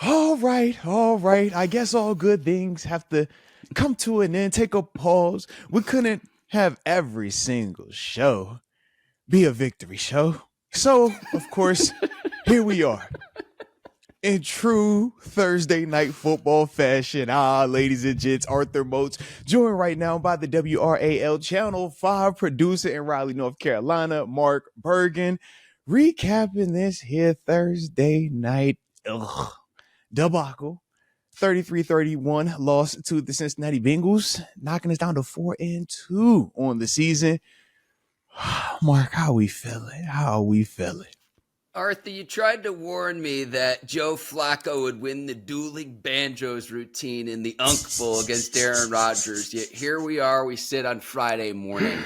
All right, all right. I guess all good things have to come to an end, take a pause. We couldn't have every single show be a victory show. So, of course, here we are in true Thursday night football fashion. Ladies and gents, Arthur Moats, joined right now by the WRAL Channel 5 producer in Raleigh, North Carolina, Mark Bergin, recapping this here Thursday night debacle. 33-31 loss to the Cincinnati Bengals, knocking us down to 4-2 on the season. Mark, how we feeling? How we feeling? Arthur, you tried to warn me that Joe Flacco would win the dueling banjos routine in the Unk Bowl against Aaron Rodgers. Yet here we are, we sit on Friday morning.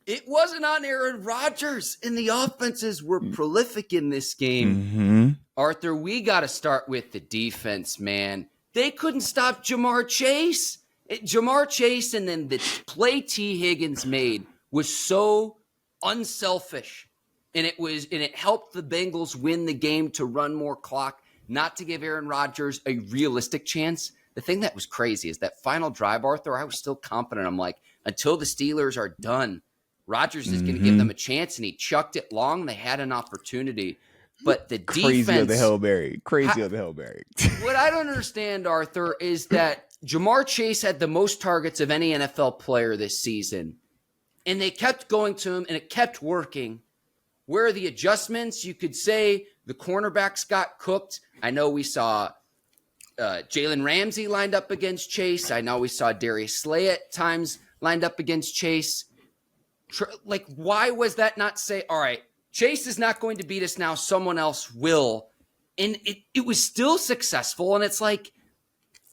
It wasn't on Aaron Rodgers, and the offenses were prolific in this game. Mm-hmm. Arthur, we got to start with the defense, man. They couldn't stop Jamar Chase. Jamar Chase and then the play T. Higgins made was so unselfish. And it helped the Bengals win the game to run more clock, not to give Aaron Rodgers a realistic chance. The thing that was crazy is that final drive, Arthur, I was still confident. I'm like, until the Steelers are done, Rodgers is going to give them a chance, and he chucked it long. They had an opportunity. But the Crazy defense... of the Hellberry. Crazy of the Hellberry. What I don't understand, Arthur, is that Jamar Chase had the most targets of any NFL player this season. And they kept going to him, and it kept working. Where are the adjustments? You could say the cornerbacks got cooked. I know we saw Jalen Ramsey lined up against Chase. I know we saw Darius Slay at times lined up against Chase. Like, why was that not say, all right, Chase is not going to beat us now, someone else will. And it was still successful. And it's like,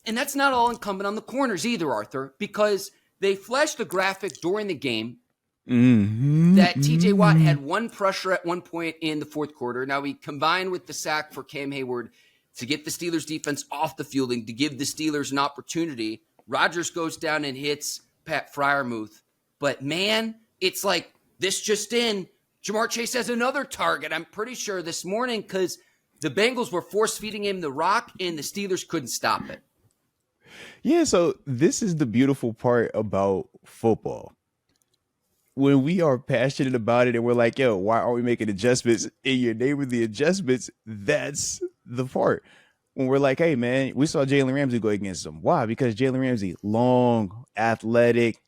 and that's not all incumbent on the corners either, Arthur, because they flashed the graphic during the game that TJ Watt had one pressure at one point in the fourth quarter. Now he combined with the sack for Cam Hayward to get the Steelers defense off the fielding, to give the Steelers an opportunity. Rodgers goes down and hits Pat Freiermuth. But man, it's like this just in. Jamar Chase has another target, I'm pretty sure, this morning because the Bengals were force-feeding him the rock and the Steelers couldn't stop it. Yeah, so this is the beautiful part about football. When we are passionate about it and we're like, yo, why aren't we making adjustments? And you name the adjustments, that's the part. When we're like, hey, man, we saw Jalen Ramsey go against them. Why? Because Jalen Ramsey, long, athletic,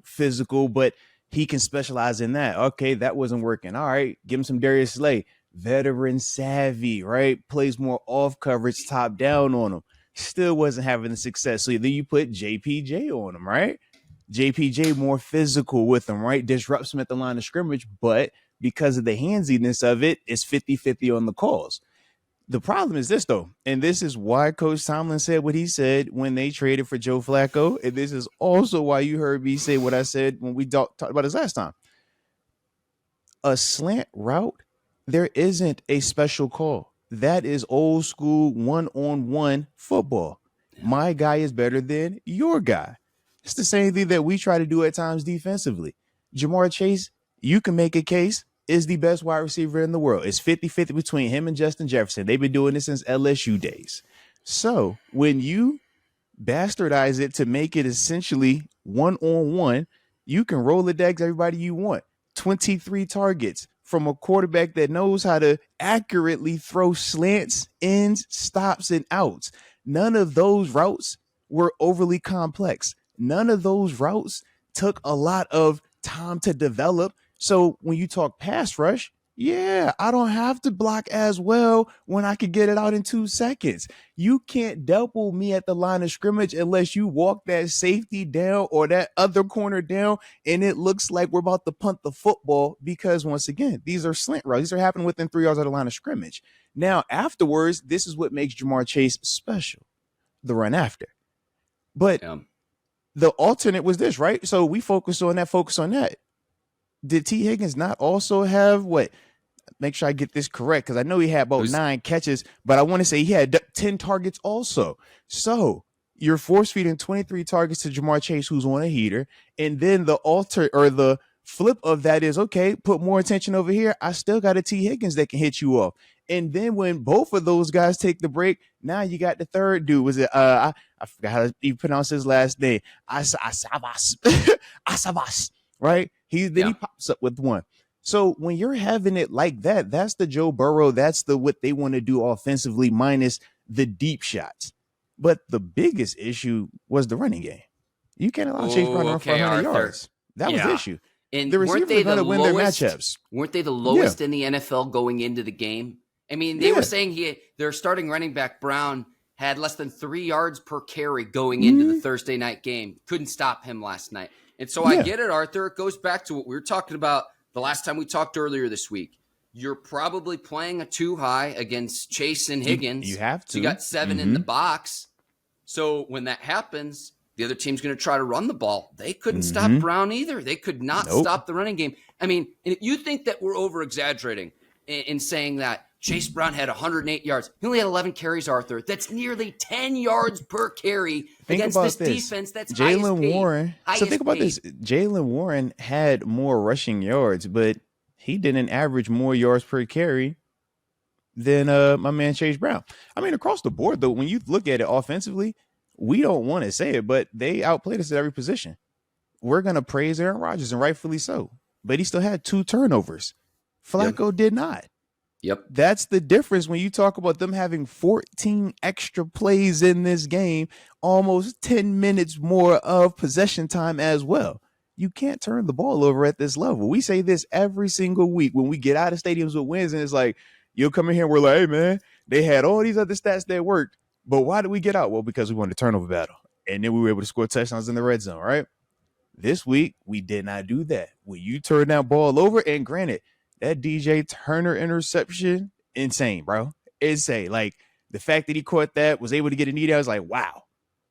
physical, but he can specialize in that. Okay, that wasn't working. All right, give him some Darius Slay. Veteran savvy, right? Plays more off coverage, top down on him. Still wasn't having the success. So then you put JPJ on him, right? JPJ more physical with him, right? Disrupts him at the line of scrimmage, but because of the handsiness of it, it's 50-50 on the calls. The problem is this, though, and this is why Coach Tomlin said what he said when they traded for Joe Flacco, and this is also why you heard me say what I said when we talked about this last time. A slant route, there isn't a special call. That is old school one-on-one football. My guy is better than your guy. It's the same thing that we try to do at times defensively. Jamar Chase, you can make a case, is the best wide receiver in the world. It's 50-50 between him and Justin Jefferson. They've been doing this since LSU days. So when you bastardize it to make it essentially one-on-one, you can roll the decks everybody you want. 23 targets from a quarterback that knows how to accurately throw slants, ins, stops, and outs. None of those routes were overly complex. None of those routes took a lot of time to develop. So when you talk pass rush, yeah, I don't have to block as well when I could get it out in 2 seconds. You can't double me at the line of scrimmage unless you walk that safety down or that other corner down, and it looks like we're about to punt the football because, once again, these are slant routes. These are happening within 3 yards of the line of scrimmage. Now, afterwards, this is what makes Jamar Chase special, the run after. But the alternate was this, right? So we focus on that. Did T. Higgins not also have what? Make sure I get this correct because I know he had about 9 catches, but I want to say he had 10 targets also. So you're force feeding 23 targets to Jamar Chase, who's on a heater, and then the flip of that is, okay, put more attention over here. I still got a T. Higgins that can hit you off. And then when both of those guys take the break, now you got the third dude. Was it I forgot how you pronounce his last name. Asavas. Asavas. Right? He Yeah. pops up with one. So when you're having it like that, that's the Joe Burrow. That's the what they want to do offensively, minus the deep shots. But the biggest issue was the running game. You can't allow Chase Brown Oh, to run for okay, 100 Arthur. yards. That was the Yeah. issue. And The receivers are going to win their matchups. Weren't they the Yeah. lowest in the NFL going into the game? I mean, they Yeah. were saying their starting running back Brown had less than 3 yards per carry going into the Thursday night game. Couldn't stop him last night. And so I Yeah. get it, Arthur. It goes back to what we were talking about the last time we talked earlier this week. You're probably playing a too high against Chase and Higgins. You have to. So you got 7 in the box. So when that happens, the other team's going to try to run the ball. They couldn't stop Brown either. They could not stop the running game. I mean, and if you think that we're over-exaggerating in saying that Chase Brown had 108 yards. He only had 11 carries, Arthur. That's nearly 10 yards per carry against this defense that's Jaylen Warren. So think about this. Jaylen Warren had more rushing yards, but he didn't average more yards per carry than my man Chase Brown. I mean, across the board, though, when you look at it offensively, we don't want to say it, but they outplayed us at every position. We're going to praise Aaron Rodgers, and rightfully so. But he still had 2 turnovers. Flacco did not. Yep. That's the difference when you talk about them having 14 extra plays in this game, almost 10 minutes more of possession time as well. You can't turn the ball over at this level. We say this every single week when we get out of stadiums with wins, and it's like, you'll come in here and we're like, hey, man, they had all these other stats that worked, but why did we get out? Well, because we won the turnover battle, and then we were able to score touchdowns in the red zone, right? This week, we did not do that. When you turn that ball over, and granted, that DJ Turner interception, insane, bro. Insane. Like, the fact that he caught that, was able to get a knee, I was like, wow.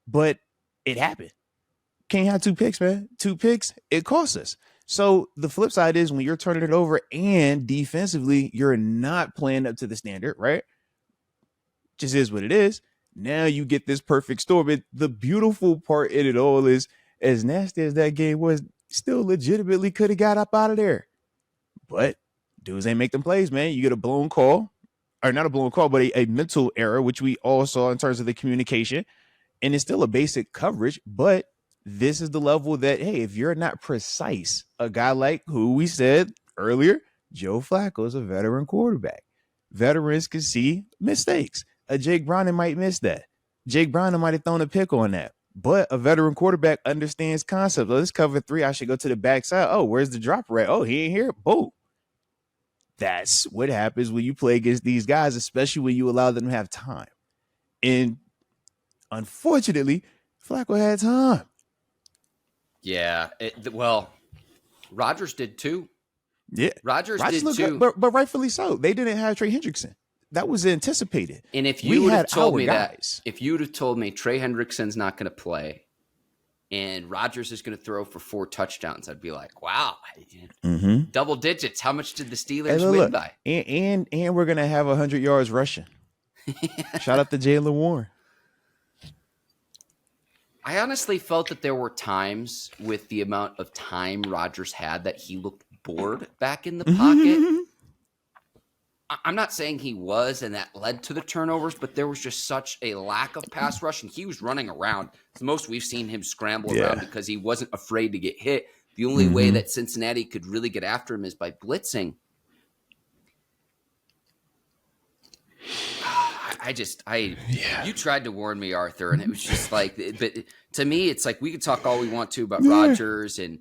But it happened. Can't have 2 picks, man. 2 picks, it costs us. So the flip side is when you're turning it over and defensively, you're not playing up to the standard, right? Just is what it is. Now you get this perfect storm. But the beautiful part in it all is, as nasty as that game was, still legitimately could have got up out of there. But dudes ain't make them plays, man. You get a blown call, or not a blown call, but a mental error, which we all saw in terms of the communication. And it's still a basic coverage, but this is the level that, hey, if you're not precise, a guy like who we said earlier, Joe Flacco is a veteran quarterback. Veterans can see mistakes. A Jake Browning might miss that. Jake Browning might have thrown a pick on that. But a veteran quarterback understands concepts. Let's cover 3. I should go to the backside. Oh, where's the dropper at? Oh, he ain't here. Boom. That's what happens when you play against these guys, especially when you allow them to have time. And unfortunately, Flacco had time. Yeah. Well, Rodgers did too. Yeah. Rodgers did too. Good, but rightfully so. They didn't have Trey Hendrickson. That was anticipated. And if you would have told me guys. if you would have told me Trey Hendrickson's not going to play and Rodgers is going to throw for 4 touchdowns, I'd be like, wow, double digits. How much did the Steelers win by? And we're going to have 100 yards rushing. Shout out to Jaylen Warren. I honestly felt that there were times with the amount of time Rodgers had that he looked bored back in the pocket. I'm not saying he was, and that led to the turnovers, but there was just such a lack of pass rush, and he was running around. It's the most we've seen him scramble around because he wasn't afraid to get hit. The only way that Cincinnati could really get after him is by blitzing. You tried to warn me, Arthur, and it was just like, but to me, it's like we could talk all we want to about Rodgers and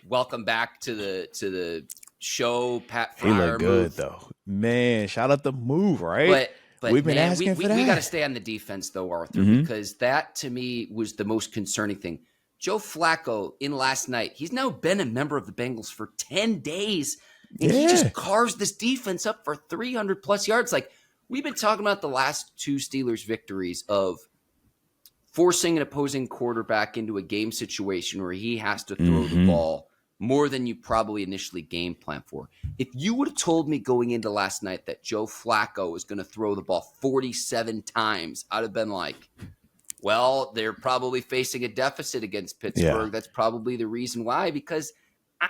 welcome back to the show, Pat Fryer. He looked good though, man. Shout out the move, right? But we've been asking for that. We got to stay on the defense though, Arthur, because that to me was the most concerning thing. Joe Flacco in last night, he's now been a member of the Bengals for 10 days, and he just carves this defense up for 300 plus yards. Like, we've been talking about the last 2 Steelers victories of forcing an opposing quarterback into a game situation where he has to throw the ball more than you probably initially game plan for. If you would have told me going into last night that Joe Flacco was going to throw the ball 47 times, I'd have been like, well, they're probably facing a deficit against Pittsburgh. That's probably the reason why, because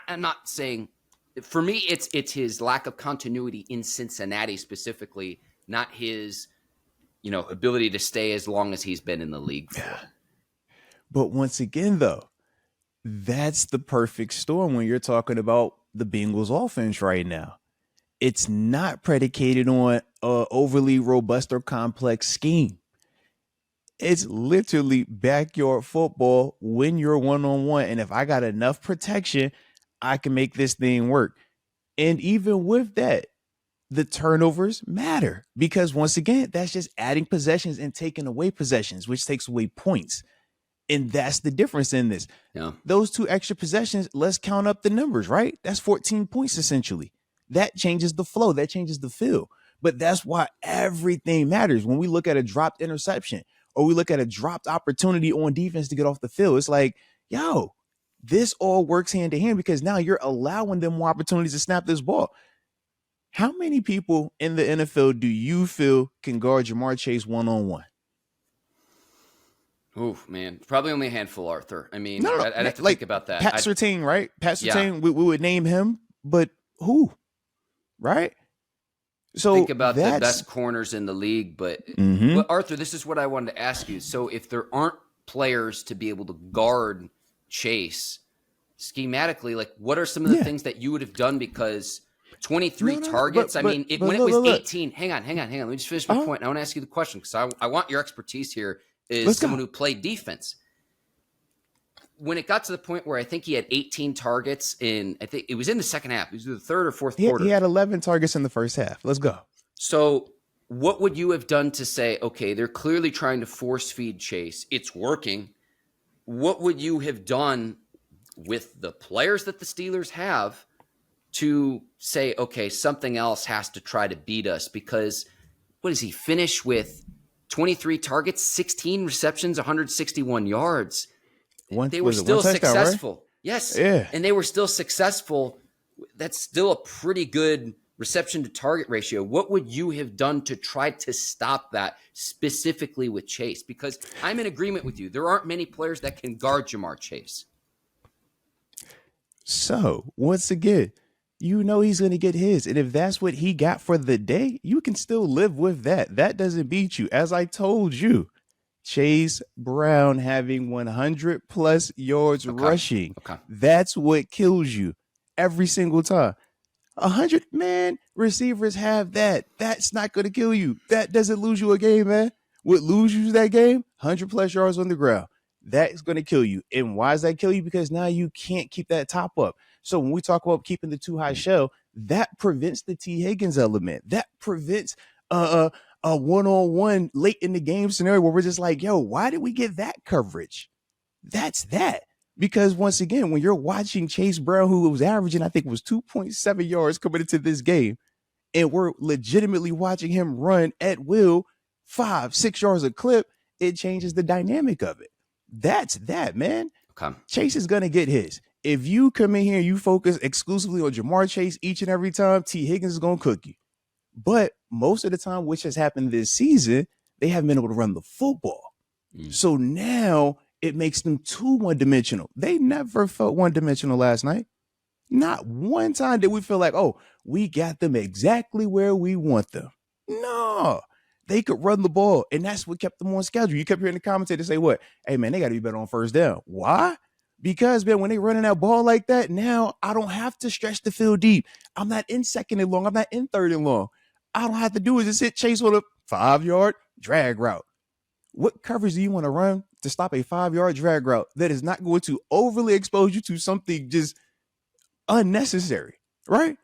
I'm not saying – for me, it's his lack of continuity in Cincinnati specifically not his, ability to stay as long as he's been in the league for. But once again, though, that's the perfect storm when you're talking about the Bengals offense right now. It's not predicated on a overly robust or complex scheme. It's literally backyard football when you're one-on-one. And if I got enough protection, I can make this thing work. And even with that, the turnovers matter because once again, that's just adding possessions and taking away possessions, which takes away points. And that's the difference in this. Yeah. Those 2 extra possessions, let's count up the numbers, right? That's 14 points essentially. That changes the flow, that changes the feel. But that's why everything matters. When we look at a dropped interception or we look at a dropped opportunity on defense to get off the field, it's like, yo, this all works hand to hand because now you're allowing them more opportunities to snap this ball. How many people in the NFL do you feel can guard Jamar Chase one-on-one? Oof, man. Probably only a handful, Arthur. I mean, No, I'd have to like think about that. Pat Surtain, right? Pat Surtain, Yeah. we would name him, but who? Right? So Think about the best corners in the league, but Arthur, this is what I wanted to ask you. So if there aren't players to be able to guard Chase schematically, like what are some of the things that you would have done? Because 23 targets, when it was 18, hang on. Let me just finish my point. I want to ask you the question because I want your expertise here as someone who played defense. When it got to the point where I think he had 18 targets I think it was in the second half. It was the third or fourth quarter. He had 11 targets in the first half. Let's go. So what would you have done to say, okay, they're clearly trying to force feed Chase. It's working. What would you have done with the players that the Steelers have to say, okay, something else has to try to beat us? Because what does he finish with? 23 targets, 16 receptions, 161 yards. They were still successful. Right? Yes. Yeah. And they were still successful. That's still a pretty good reception to target ratio. What would you have done to try to stop that specifically with Chase? Because I'm in agreement with you. There aren't many players that can guard Jamar Chase. So once again, he's going to get his. And if that's what he got for the day, you can still live with that. That doesn't beat you. As I told you, Chase Brown having 100 plus yards rushing. That's what kills you every single time. 100, man, receivers have that. That's not going to kill you. That doesn't lose you a game, man. What lose you that game? 100 plus yards on the ground. That is going to kill you. And why does that kill you? Because now you can't keep that top up. So when we talk about keeping the too high shell, that prevents the T. Higgins element. That prevents a one-on-one late in the game scenario where we're just like, yo, why did we get that coverage? That's that. Because once again, when you're watching Chase Brown, who was averaging, I think it was 2.7 yards coming into this game, and we're legitimately watching him run at will 5-6 yards a clip, it changes the dynamic of it. That's that, man. Chase is going to get his. If you come in here and you focus exclusively on Jamar Chase each and every time, T. Higgins is going to cook you. But most of the time, which has happened this season, they haven't been able to run the football. So now it makes them too one-dimensional. They never felt one-dimensional last night. Not one time did we feel like, oh, we got them exactly where we want them. No, they could run the ball, and that's what kept them on schedule. You kept hearing the commentators say, what? Hey, man, they got to be better on first down. Why? Because, man, when they running that ball like that, now I don't have to stretch the field deep. I'm not in second and long. I'm not in third and long. I don't have to do is just hit Chase on a 5-yard drag route. What coverage do you want to run to stop a 5-yard drag route that is not going to overly expose you to something just unnecessary, right?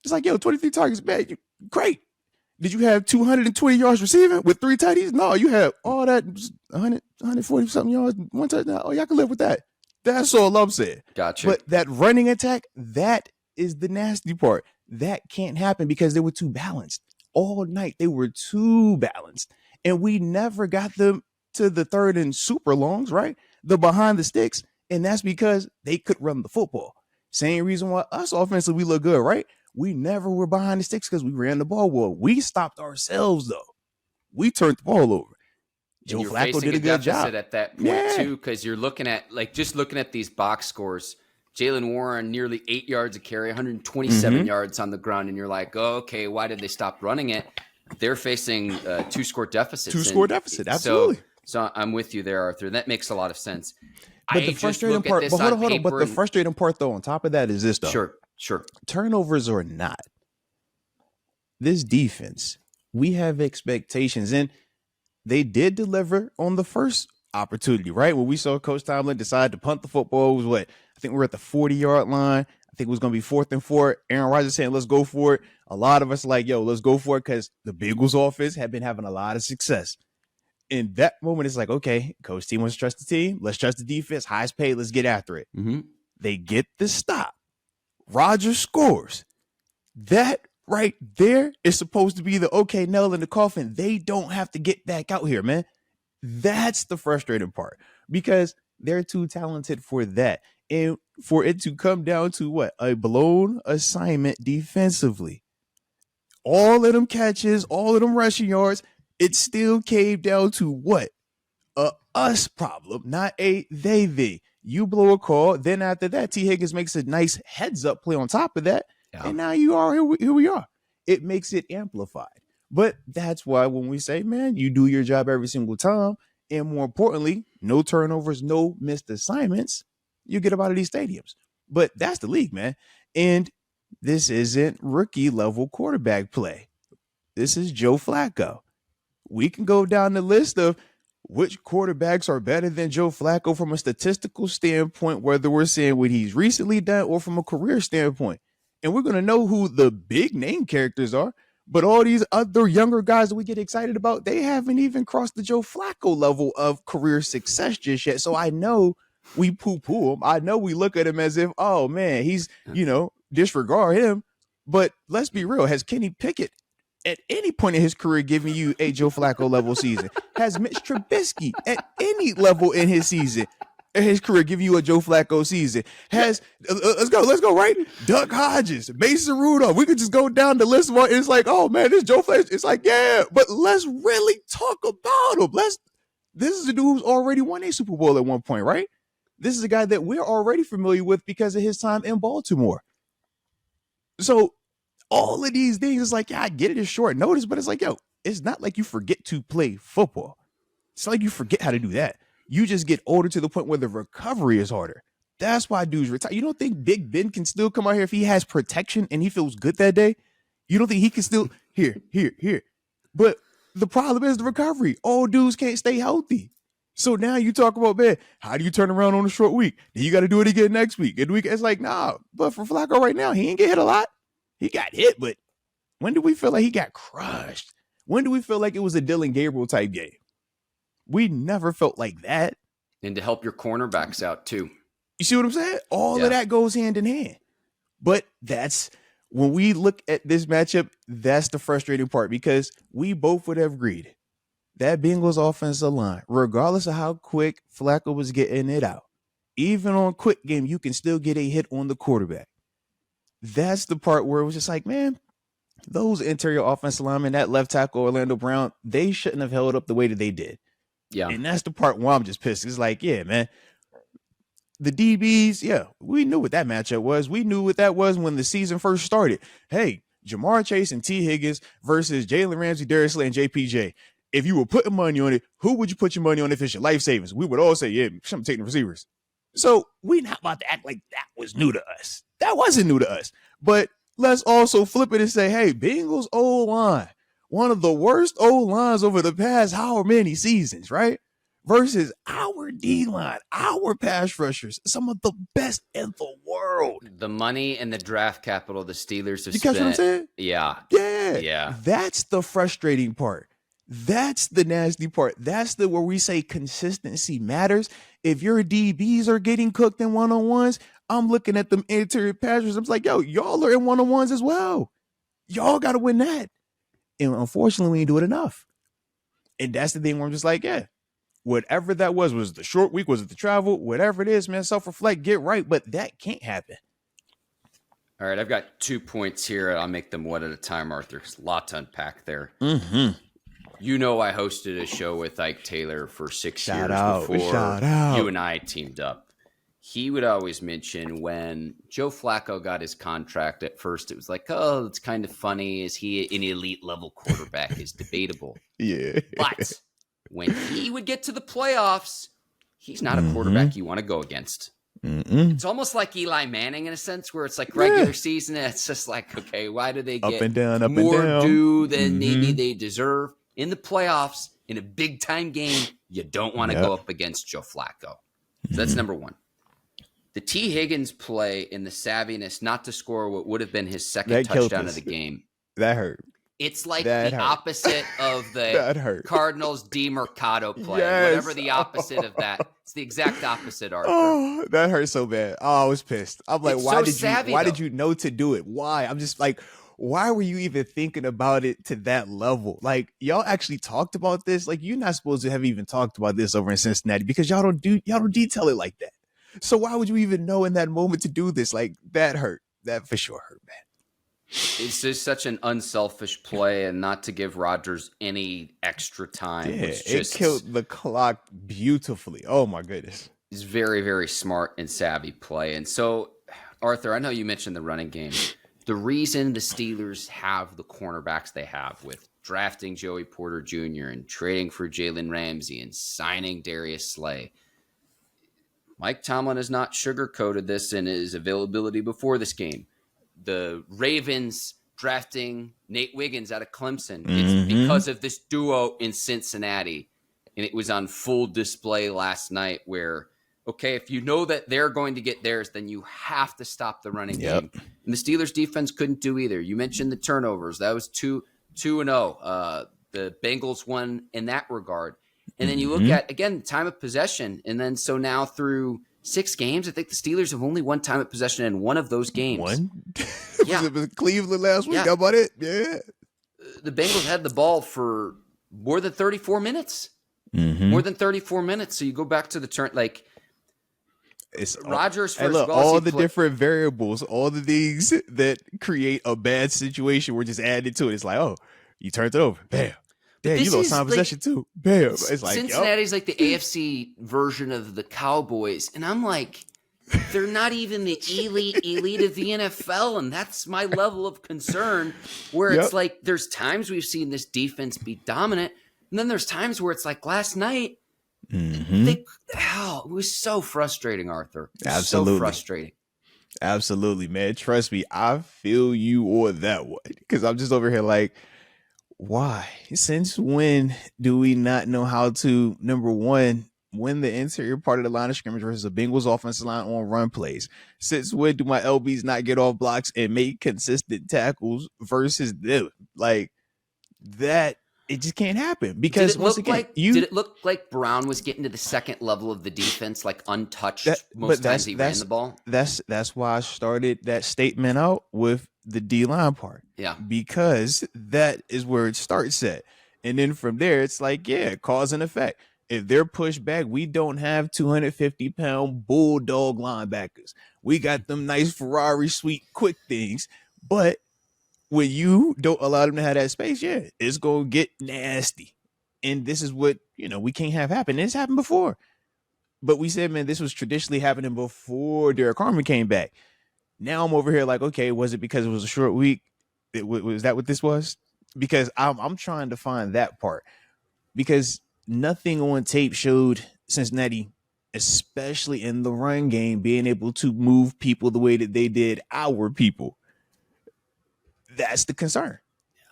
It's like, yo, 23 targets, man, great. Did you have 220 yards receiving with 3 TDs? No, you have all that 100, 140 something yards, 1 touchdown. Oh, y'all can live with that. That's all I'm saying. Gotcha. But that running attack, that is the nasty part. That can't happen because they were too balanced. All night, they were too balanced. And we never got them to the third and super longs, right? The behind the sticks. And that's because they could run the football. Same reason why us offensively, we look good, right? We never were behind the sticks because we ran the ball well. We stopped ourselves, though. We turned the ball over. Joe Flacco did a good job at that point, too, because you're looking at, just looking at these box scores. Jalen Warren, nearly 8 yards a carry, 127 yards on the ground. And you're like, oh, okay, why did they stop running it? they're facing 2-score deficits. 2-score deficit, absolutely. So I'm with you there, Arthur. That makes a lot of sense. But the frustrating part, but hold on. But the frustrating part, though, on top of that, is this, though. Sure. Turnovers or not, this defense, we have expectations, and they did deliver on the first opportunity, right? When we saw Coach Tomlin decide to punt the football, it was what? I think we were at the 40-yard line. I think it was going to be 4th and 4. Aaron Rodgers saying, let's go for it. A lot of us are like, yo, let's go for it, because the Bengals offense have been having a lot of success. In that moment, it's like, okay, coach team wants to trust the team. Let's trust the defense. Highest paid. Let's get after it. Mm-hmm. They get the stop. Rodgers scores. That right there is supposed to be the okay nail in the coffin. They don't have to get back out here, man. That's the frustrating part, because they're too talented for that. And for it to come down to what? A blown assignment defensively. All of them catches, all of them rushing yards, it still came down to what? A us problem, not a they. You blow a call, then after that, T. Higgins makes a nice heads-up play on top of that, and now you are here we are. It makes it amplified. But that's why when we say, man, you do your job every single time, and more importantly, no turnovers, no missed assignments, you get up out of these stadiums. But that's the league, man. And this isn't rookie-level quarterback play. This is Joe Flacco. We can go down the list of which quarterbacks are better than Joe Flacco from a statistical standpoint, whether we're saying what he's recently done or from a career standpoint. And we're going to know who the big name characters are. But all these other younger guys that we get excited about, they haven't even crossed the Joe Flacco level of career success just yet. So I know we poo-poo him. I know we look at him as if, oh, man, he's, disregard him. But let's be real. Has Kenny Pickett at any point in his career given you a Joe Flacco level season? Has Mitch Trubisky at any level in his season, in his career, give you a Joe Flacco season? Has let's go, right? Duck Hodges, Mason Rudolph. We could just go down the list of all. It's like, oh man, this Joe Flacco. It's like, yeah, but let's really talk about him. This is a dude who's already won a Super Bowl at one point, right? This is a guy that we're already familiar with because of his time in Baltimore. So all of these things, it's like, yeah, I get it, it's short notice, but it's like, yo, it's not like you forget to play football. It's not like you forget how to do that. You just get older to the point where the recovery is harder. That's why dudes retire. You don't think Big Ben can still come out here if he has protection and he feels good that day? You don't think he can still here? But the problem is the recovery. All dudes can't stay healthy. So now you talk about, man, how do you turn around on a short week? Then you got to do it again next week. And it's like, nah, but for Flacco right now, he ain't get hit a lot. He got hit, but when do we feel like he got crushed? When do we feel like it was a Dylan Gabriel type game? We never felt like that. And to help your cornerbacks out too. You see what I'm saying? All of that goes hand in hand. But that's when we look at this matchup, that's the frustrating part, because we both would have agreed that Bengals offensive line, regardless of how quick Flacco was getting it out, even on quick game, you can still get a hit on the quarterback. That's the part where it was just like, man, those interior offensive linemen, that left tackle Orlando Brown, they shouldn't have held up the way that they did. Yeah. And that's the part where I'm just pissed. It's like, yeah, man, the DBs, yeah, we knew what that matchup was. We knew what that was when the season first started. Hey, Jamar Chase and T. Higgins versus Jalen Ramsey, Darius Slay, and JPJ. If you were putting money on it, who would you put your money on if it's your life savings? We would all say, yeah, I'm taking the receivers. So we're not about to act like that was new to us. That wasn't new to us. But let's also flip it and say, hey, Bengals O-line, one of the worst O-lines over the past how many seasons, right? Versus our D-line, our pass rushers, some of the best in the world. The money and the draft capital the Steelers have spent. You catch what I'm saying? Yeah. Yeah. That's the frustrating part. That's the nasty part. That's where we say consistency matters. If your DBs are getting cooked in one-on-ones, I'm looking at them interior passers. I'm like, yo, y'all are in one-on-ones as well. Y'all got to win that. And unfortunately, we ain't do it enough. And that's the thing where I'm just like, yeah, whatever that was it the short week? Was it the travel? Whatever it is, man, self-reflect, get right. But that can't happen. All right, I've got 2 points here. I'll make them one at a time, Arthur. There's a lot to unpack there. Mm-hmm. You know, I hosted a show with Ike Taylor for 6 years before you and I teamed up. he would always mention when Joe Flacco got his contract at first, it was like, oh, it's kind of funny. Is he an elite level quarterback? Is debatable. Yeah. But when he would get to the playoffs, he's not a Mm-hmm. quarterback you want to go against. Mm-mm. It's almost like Eli Manning in a sense, where it's like regular season, and it's just like, okay, why do they Up get and down, up more and down. due than maybe Mm-hmm. they deserve? In the playoffs, in a big time game, you don't want to Yep. go up against Joe Flacco. So that's number one. The T. Higgins play in the savviness not to score what would have been his second That killed touchdown us. of the game. That hurt. It's like That the hurt. opposite of That the hurt. Cardinals Mercado play. Yes. Whatever the opposite of that. It's the exact opposite, Arthur. Oh, that hurt so bad. Oh, I was pissed. I'm like, It's why so did savvy, you? Why though. did you know to do it? Why? I'm just like, why were you even thinking about it to that level? Like, y'all actually talked about this. Like, you're not supposed to have even talked about this over in Cincinnati because y'all don't detail it like that. So why would you even know in that moment to do this? Like, that hurt. That for sure hurt, man. It's just such an unselfish play, and not to give Rodgers any extra time. Yeah, Which it just killed the clock beautifully. Oh my goodness. is very, very smart and savvy play. And so, Arthur, I know you mentioned the running game. The reason the Steelers have the cornerbacks they have, with drafting Joey Porter Jr. and trading for Jalen Ramsey and signing Darius Slay, Mike Tomlin has not sugarcoated this in his availability before this game. The Ravens drafting Nate Wiggins out of Clemson, it's because of this duo in Cincinnati. And it was on full display last night where, okay, if you know that they're going to get theirs, then you have to stop the running game. And the Steelers defense couldn't do either. You mentioned the turnovers. That was 2-0. The Bengals won in that regard. And then you look at, again, time of possession. And then so now through 6 games, I think the Steelers have only one time of possession in one of those games. One? Yeah. Was it Cleveland last week? Yeah. How about it? Yeah. The Bengals had the ball for more than 34 minutes. More than 34 minutes. So you go back to the turn, like It's Rodgers, hey, first look, of all, all the different variables, all the things that create a bad situation were just added to it. It's like, oh, you turned it over. Bam. Damn, you this lost is time like- possession too. Bam. It's like, Cincinnati's like the AFC version of the Cowboys. And I'm like, they're not even the elite of the NFL. And that's my level of concern, where it's like there's times we've seen this defense be dominant. And then there's times where it's like last night, it was so frustrating, Arthur. Absolutely. So frustrating. Absolutely, man. Trust me, I feel you on that one. Because I'm just over here like, why? Since when do we not know how to, number one, win the interior part of the line of scrimmage versus the Bengals offensive line on run plays? Since when do my LBs not get off blocks and make consistent tackles versus them? Like, that, it just can't happen. Because once again, did it look like Brown was getting to the second level of the defense, like untouched most times he ran the ball? That's why I started that statement out with the D-line part. Yeah. Because that is where it starts at. And then from there, it's like, yeah, cause and effect. If they're pushed back, we don't have 250-pound bulldog linebackers. We got them nice Ferrari sweet quick things. But when you don't allow them to have that space, yeah, it's going to get nasty. And this is what, we can't have happen. It's happened before. But we said, man, this was traditionally happening before Derek Carmen came back. Now I'm over here like, okay, was it because it was a short week? Was that what this was? Because I'm trying to find that part. Because nothing on tape showed Cincinnati, especially in the run game, being able to move people the way that they did our people. That's the concern.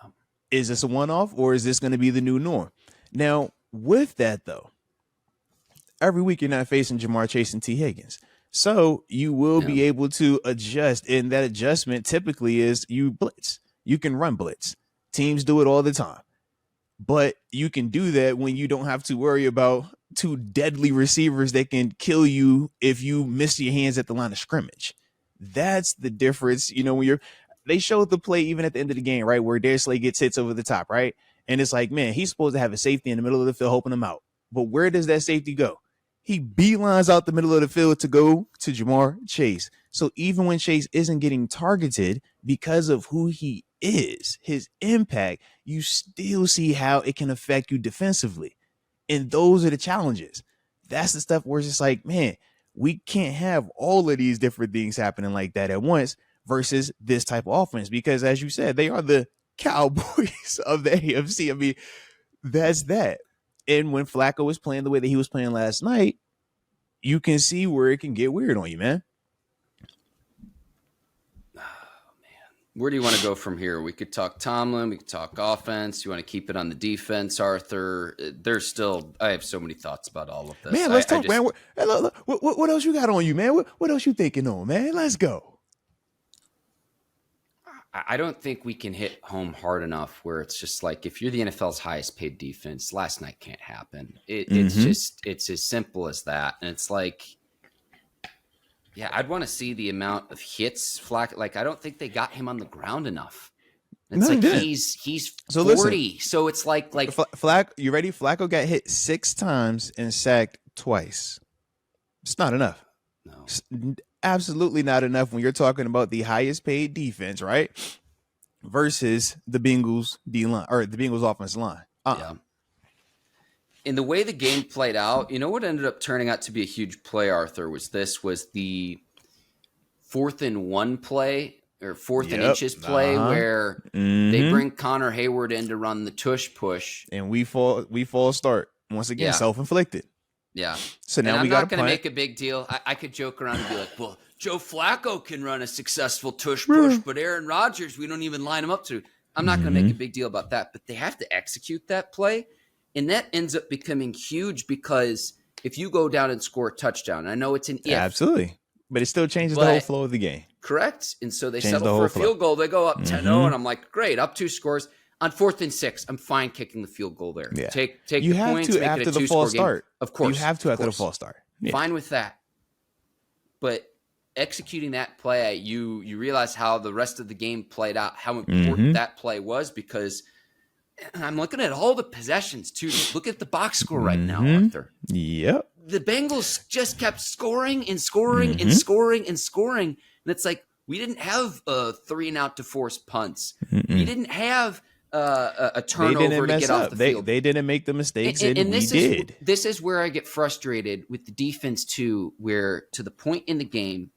Yeah. Is this a one-off, or is this going to be the new norm? Now, with that, though, every week you're not facing Jamar Chase and T. Higgins. So you will be able to adjust. And that adjustment typically is you blitz. You can run blitz. Teams do it all the time. But you can do that when you don't have to worry about 2 deadly receivers that can kill you if you miss your hands at the line of scrimmage. That's the difference. When they showed the play even at the end of the game, right, where Darius Slay gets hits over the top, right? And it's like, man, he's supposed to have a safety in the middle of the field helping him out. But where does that safety go? He beelines out the middle of the field to go to Jamar Chase. So even when Chase isn't getting targeted because of who he is, his impact, you still see how it can affect you defensively. And those are the challenges. That's the stuff where it's just like, man, We can't have all of these different things happening like that at once versus this type of offense, because as you said, they are the Cowboys of the AFC. I mean, that's that. And when Flacco was playing the way that he was playing last night, you can see where it can get weird on you, man. Where do you want to go from here? We could talk Tomlin. We could talk offense. You want to keep it on the defense, Arthur? I have so many thoughts about all of this. Man, let's talk, man. What else you got on you, man? What else you thinking on, man? Let's go. I don't think we can hit home hard enough where it's just like, if you're the NFL's highest paid defense, last night can't happen. It's as simple as that. And it's like, yeah, I'd want to see the amount of hits Flacco. Like, I don't think they got him on the ground enough. It's like he's 40. Listen, so it's like Flacco, you ready? Flacco got hit 6 times and sacked twice. It's not enough. No. It's absolutely not enough when you're talking about the highest paid defense, right? Versus the Bengals D line or the Bengals offensive line. Yeah. In the way the game played out, you know what ended up turning out to be a huge play, Arthur, was the 4th and 1 play or 4th and inches play where they bring Connor Hayward in to run the tush push. And we fall start. Once again, self-inflicted. Yeah. So now I'm we got not going to make a big deal. I could joke around and be like, well, Joe Flacco can run a successful tush push, but Aaron Rodgers, we don't even line him up to. I'm not going to make a big deal about that, but they have to execute that play. And that ends up becoming huge because if you go down and score a touchdown, I know it's an if. Absolutely. But it still changes the whole flow of the game. Correct. And so they settle for a field goal. They go up 10-0, and I'm like, great, up 2 scores. On 4th and 6, I'm fine kicking the field goal there. Yeah. Take you the have points, to make after it a the 2-score false start. Game. Of course. You have to after the false start. Yeah. Fine with that. But executing that play, you realize how the rest of the game played out, how important that play was, because I'm looking at all the possessions too. Look at the box score right now, Arthur. Yep. The Bengals just kept scoring and scoring and scoring and scoring. And it's like, we didn't have 3-and-out to force punts. We didn't have a turnover to get off the field. They didn't make the mistakes, and we did. This is where I get frustrated with the defense too, where to the point in the game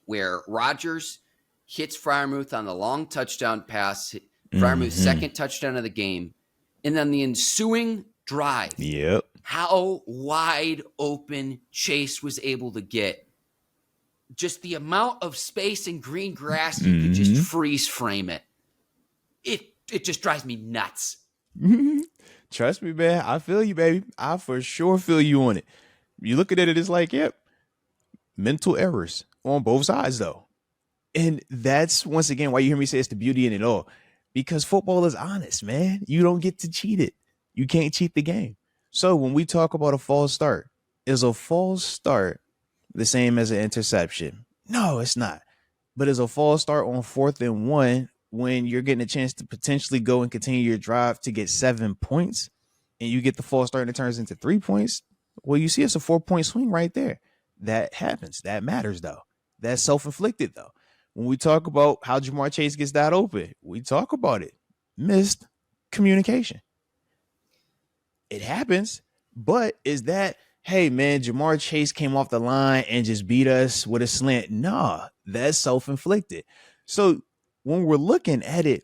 where Rodgers hits Freiermuth on the long touchdown pass, Freiermuth's second touchdown of the game, and then the ensuing drive. Yep. How wide open Chase was able to get. Just the amount of space and green grass, you could just freeze frame it. It just drives me nuts. Trust me, man. I feel you, baby. I for sure feel you on it. You look at it, it's like, yep, mental errors on both sides, though. And that's, once again, why you hear me say it's the beauty in it all. Because football is honest, man. You don't get to cheat it. You can't cheat the game. So when we talk about a false start, is a false start the same as an interception? No, it's not. But is a false start on 4th and 1 when you're getting a chance to potentially go and continue your drive to get 7 points and you get the false start and it turns into 3 points? Well, you see it's a 4-point swing right there. That happens. That matters, though. That's self-inflicted, though. When we talk about how Jamar Chase gets that open, we talk about it. Missed communication. It happens, but is that, hey, man, Jamar Chase came off the line and just beat us with a slant? Nah, that's self-inflicted. So when we're looking at it,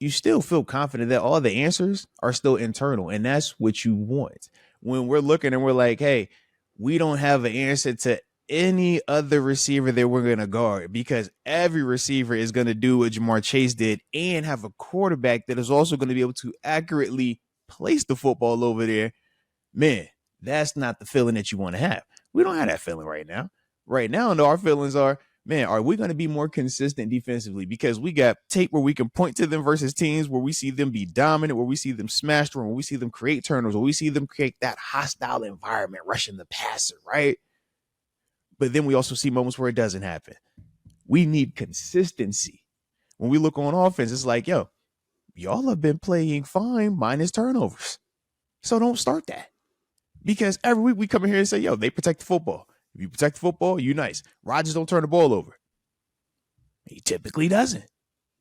you still feel confident that all the answers are still internal, and that's what you want. When we're looking and we're like, hey, we don't have an answer to any other receiver that we're going to guard, because every receiver is going to do what Jamar Chase did and have a quarterback that is also going to be able to accurately place the football over there. Man, that's not the feeling that you want to have. We don't have that feeling right now. Right now, our feelings are, man, are we going to be more consistent defensively? Because we got tape where we can point to them versus teams where we see them be dominant, where we see them smash through, where we see them create turnovers, where we see them create that hostile environment, rushing the passer, right? But then we also see moments where it doesn't happen. We need consistency. When we look on offense, it's like, yo, y'all have been playing fine minus turnovers. So don't start that. Because every week we come in here and say, yo, they protect the football. If you protect the football, you nice. Rodgers don't turn the ball over. He typically doesn't.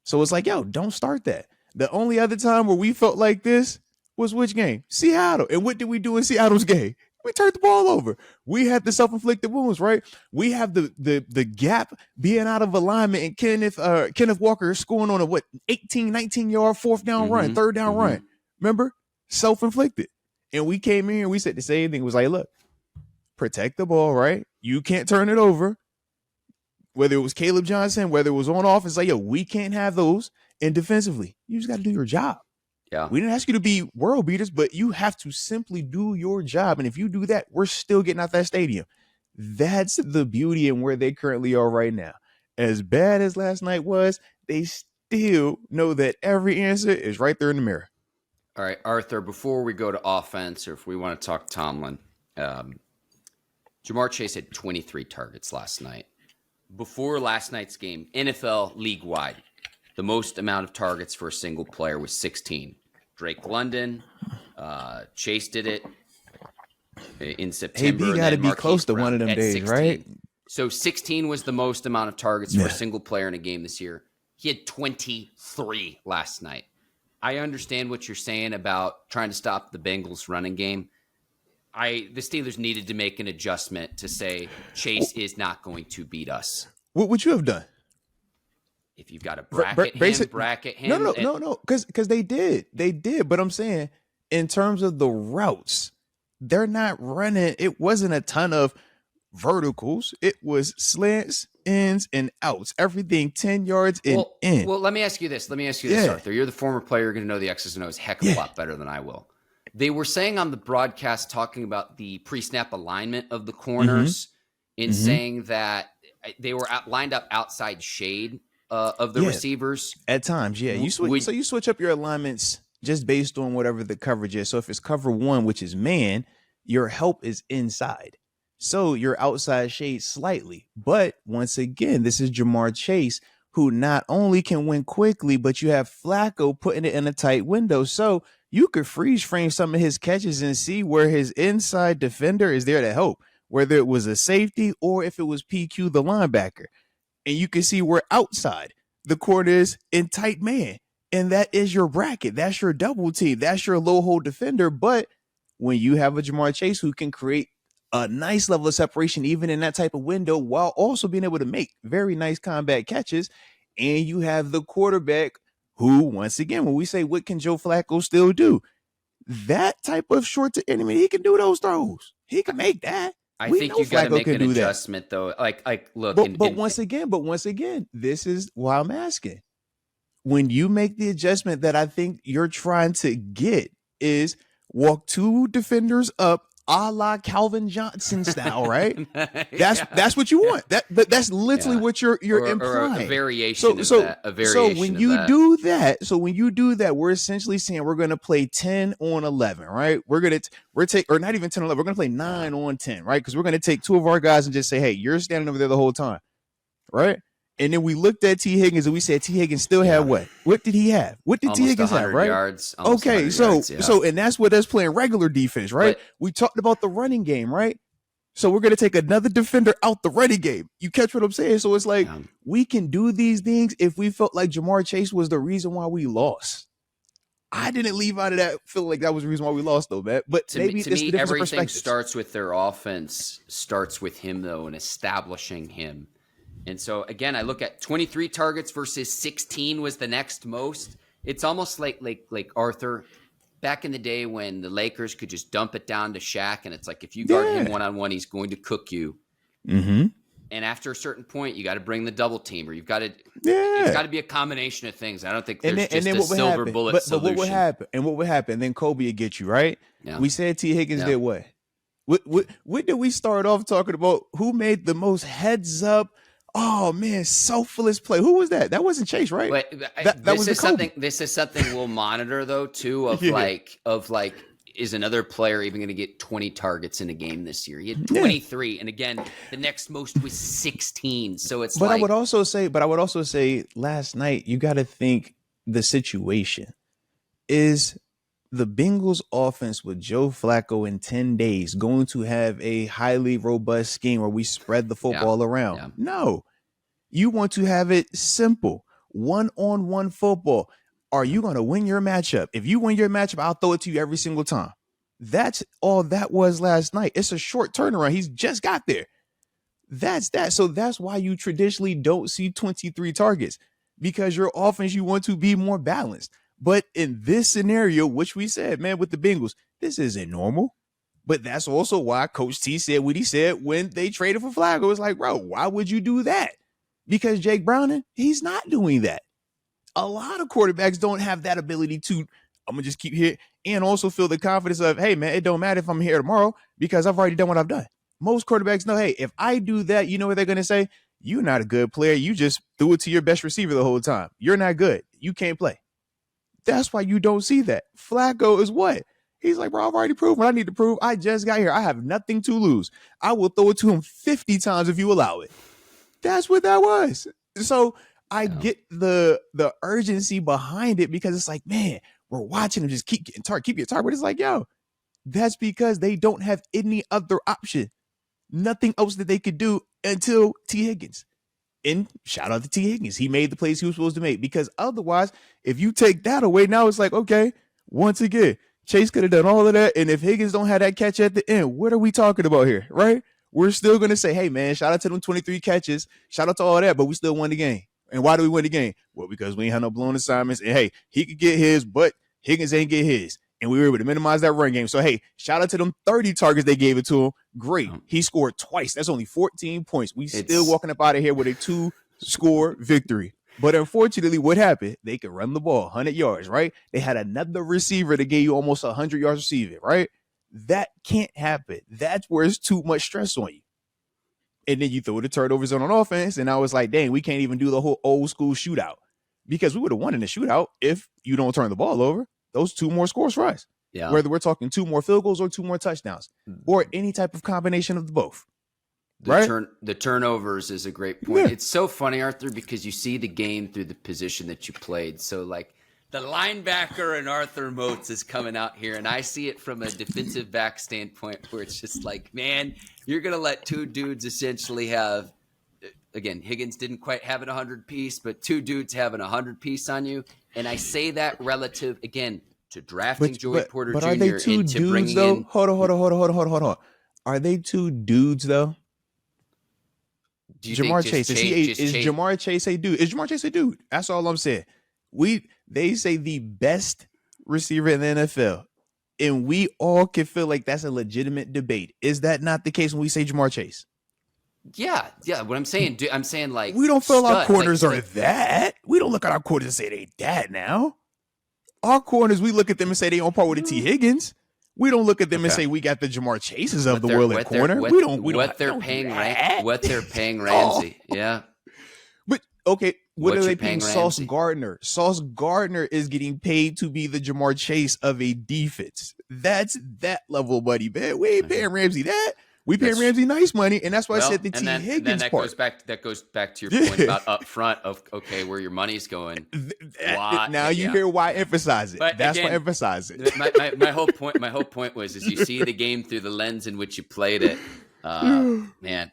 So it's like, yo, don't start that. The only other time where we felt like this was which game? Seattle. And what did we do in Seattle's game? We turned the ball over. We had the self-inflicted wounds, right? We have the gap being out of alignment and Kenneth Walker scoring on a 18, 19-yard fourth down run, third down run. Remember? Self-inflicted. And we came in and we said the same thing. It was like, look, protect the ball, right? You can't turn it over. Whether it was Caleb Johnson, whether it was on offense, like, yo, we can't have those. And defensively, you just got to do your job. Yeah. We didn't ask you to be world beaters, but you have to simply do your job. And if you do that, we're still getting out that stadium. That's the beauty and where they currently are right now. As bad as last night was, they still know that every answer is right there in the mirror. All right, Arthur, before we go to offense, or if we want to talk Tomlin, Ja'Marr Chase had 23 targets last night. Before last night's game, NFL league-wide, the most amount of targets for a single player was 16. Drake London, Chase did it in September. AB got to be close to one of them days, 16. right? So 16 was the most amount of targets for a single player in a game this year. He had 23 last night. I understand what you're saying about trying to stop the Bengals running game. The Steelers needed to make an adjustment to say Chase is not going to beat us. What would you have done? If you've got to bracket him. No. Because they did. But I'm saying in terms of the routes, they're not running. It wasn't a ton of verticals. It was slants, ins, and outs. Everything 10 yards and in. Well, let me ask you this. Arthur. You're the former player. You're going to know the X's and O's heck of a lot better than I will. They were saying on the broadcast, talking about the pre-snap alignment of the corners, in saying that they were lined up outside shade of the receivers. At times, yeah. You switch up your alignments just based on whatever the coverage is. So if it's cover one, which is man, your help is inside. So you're outside shade slightly. But once again, this is Ja'Marr Chase, who not only can win quickly, but you have Flacco putting it in a tight window. So you could freeze frame some of his catches and see where his inside defender is there to help, whether it was a safety or if it was PQ, the linebacker. And you can see where outside the corner is in tight man. And that is your bracket. That's your double team. That's your low hole defender. But when you have a Ja'Marr Chase who can create a nice level of separation, even in that type of window, while also being able to make very nice combat catches, and you have the quarterback who, once again, when we say what can Joe Flacco still do, that type of short to enemy, he can do those throws. He can make that. I think you got to make an adjustment, though. Look. But once again, this is why I'm asking. When you make the adjustment that I think you're trying to get is walk two defenders up, a la Calvin Johnson style, right? That's what you want. That's literally what you're implying. Or a variation of that. So when you do that, we're essentially saying we're going to play 10 on 11, right? Or not even 10 on 11. We're going to play 9 on 10, right? Because we're going to take two of our guys and just say, hey, you're standing over there the whole time, right? And then we looked at T. Higgins and we said T. Higgins still had what? What did he have? What did T. Higgins have, right? Yards, okay, so and that's what us playing regular defense, right? But we talked about the running game, right? So we're going to take another defender out the running game. You catch what I'm saying? So it's like we can do these things if we felt like Ja'Marr Chase was the reason why we lost. I didn't leave out of that feeling like that was the reason why we lost, though, man. But to me, everything starts with their offense, starts with him, though, and establishing him. And so, again, I look at 23 targets versus 16 was the next most. It's almost like Arthur, back in the day when the Lakers could just dump it down to Shaq, and it's like if you guard him one-on-one, he's going to cook you. Mm-hmm. And after a certain point, you got to bring the double team, or you've got to it's got to be a combination of things. I don't think there's just a silver bullet solution. But what would happen? And what would happen? Then Kobe would get you, right? Yeah. We said T. Higgins did what? What did we start off talking about? Who made the most heads up? Oh man, selfless play. Who was that? That wasn't Chase, right? But that was something. This is something we'll monitor though too. Of like, is another player even going to get 20 targets in a game this year? He had 23, and again, the next most was 16. So it's. I would also say, last night you got to think the situation is. The Bengals offense with Joe Flacco in 10 days going to have a highly robust scheme where we spread the football around. Yeah. No, you want to have it simple, one-on-one football. Are you going to win your matchup? If you win your matchup, I'll throw it to you every single time. That's all that was last night. It's a short turnaround. He's just got there. That's that. So that's why you traditionally don't see 23 targets, because your offense, you want to be more balanced. But in this scenario, which we said, man, with the Bengals, this isn't normal. But that's also why Coach T said what he said when they traded for Flacco. It's like, bro, why would you do that? Because Jake Browning, he's not doing that. A lot of quarterbacks don't have that ability to, I'm going to just keep here and also feel the confidence of, hey, man, it don't matter if I'm here tomorrow because I've already done what I've done. Most quarterbacks know, hey, if I do that, you know what they're going to say? You're not a good player. You just threw it to your best receiver the whole time. You're not good. You can't play. That's why you don't see that. Flacco is what? He's like, bro, I've already proved what I need to prove. I just got here. I have nothing to lose. I will throw it to him 50 times if you allow it. That's what that was. So I get the urgency behind it, because it's like, man, we're watching him just keep getting target. But it's like, yo, that's because they don't have any other option. Nothing else that they could do until T. Higgins. And shout out to T. Higgins. He made the plays he was supposed to make, because otherwise, if you take that away, now it's like, okay, once again, Chase could have done all of that. And if Higgins don't have that catch at the end, what are we talking about here, right? We're still going to say, hey, man, shout out to them 23 catches. Shout out to all that, but we still won the game. And why do we win the game? Well, because we ain't had no blown assignments. And, hey, he could get his, but Higgins ain't get his. And we were able to minimize that run game. So, hey, shout out to them 30 targets they gave it to him. Great. He scored twice. That's only 14 points. We still walking up out of here with a 2-score victory. But unfortunately, what happened? They could run the ball 100 yards, right? They had another receiver that gave you almost 100 yards receiving, right? That can't happen. That's where it's too much stress on you. And then you throw the turnovers on offense, and I was like, dang, we can't even do the whole old school shootout, because we would have won in the shootout if you don't turn the ball over. Those 2 more scores for us. Yeah. Whether we're talking 2 more field goals or 2 more touchdowns, or any type of combination of the both. The turnovers is a great point. Yeah. It's so funny, Arthur, because you see the game through the position that you played. So, like, the linebacker and Arthur Moats is coming out here, and I see it from a defensive back standpoint, where it's just like, man, you're going to let 2 dudes essentially have, again, Higgins didn't quite have an 100-piece, but 2 dudes having a 100-piece on you. And I say that relative, again, to drafting Joey Porter Jr. Are they 2 dudes, though? Hold on. Are they 2 dudes, though? Jamar Chase. Is Jamar Chase a dude? Is Jamar Chase a dude? That's all I'm saying. They say the best receiver in the NFL, and we all can feel like that's a legitimate debate. Is that not the case when we say Jamar Chase? Yeah. What I'm saying, like, we don't feel our corners are that. We don't look at our corners and say they that now. Our corners, we look at them and say they on par with the T. Higgins. We don't look at them and say we got the Jamar Chases of the world at corner. We don't. What they're paying Ramsey. Oh. Yeah. But okay, what are they paying Sauce Gardner? Sauce Gardner is getting paid to be the Jamar Chase of a defense. That's that level, buddy, man. We ain't paying Ramsey that. We paying Ramsey nice money, and that's why I said the T. Higgins part. That goes back to your point about up front of, okay, where your money's going. Now you hear why I emphasize it. But that's again, why I emphasize it. My whole point was, is you see the game through the lens in which you played it. Man,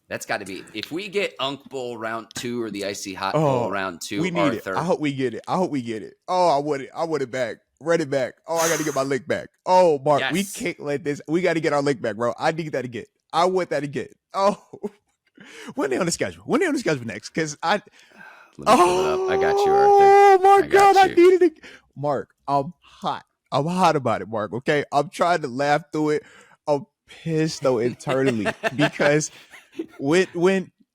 that's got to be, if we get Unk Bowl round 2 or the Icy Hot Bowl round 2, we need Arthur. It. I hope we get it. Oh, I want it back. Run it back. Oh, I got to get my lick back. Oh, Mark, we can't let this. We got to get our lick back, bro. I need that again. I want that again. Oh, when they on the schedule? Next? Because let me pull it up. I got you, Arthur. Oh my God, I needed it. Mark, I'm hot. I'm hot about it, Mark. Okay, I'm trying to laugh through it. I'm pissed though internally because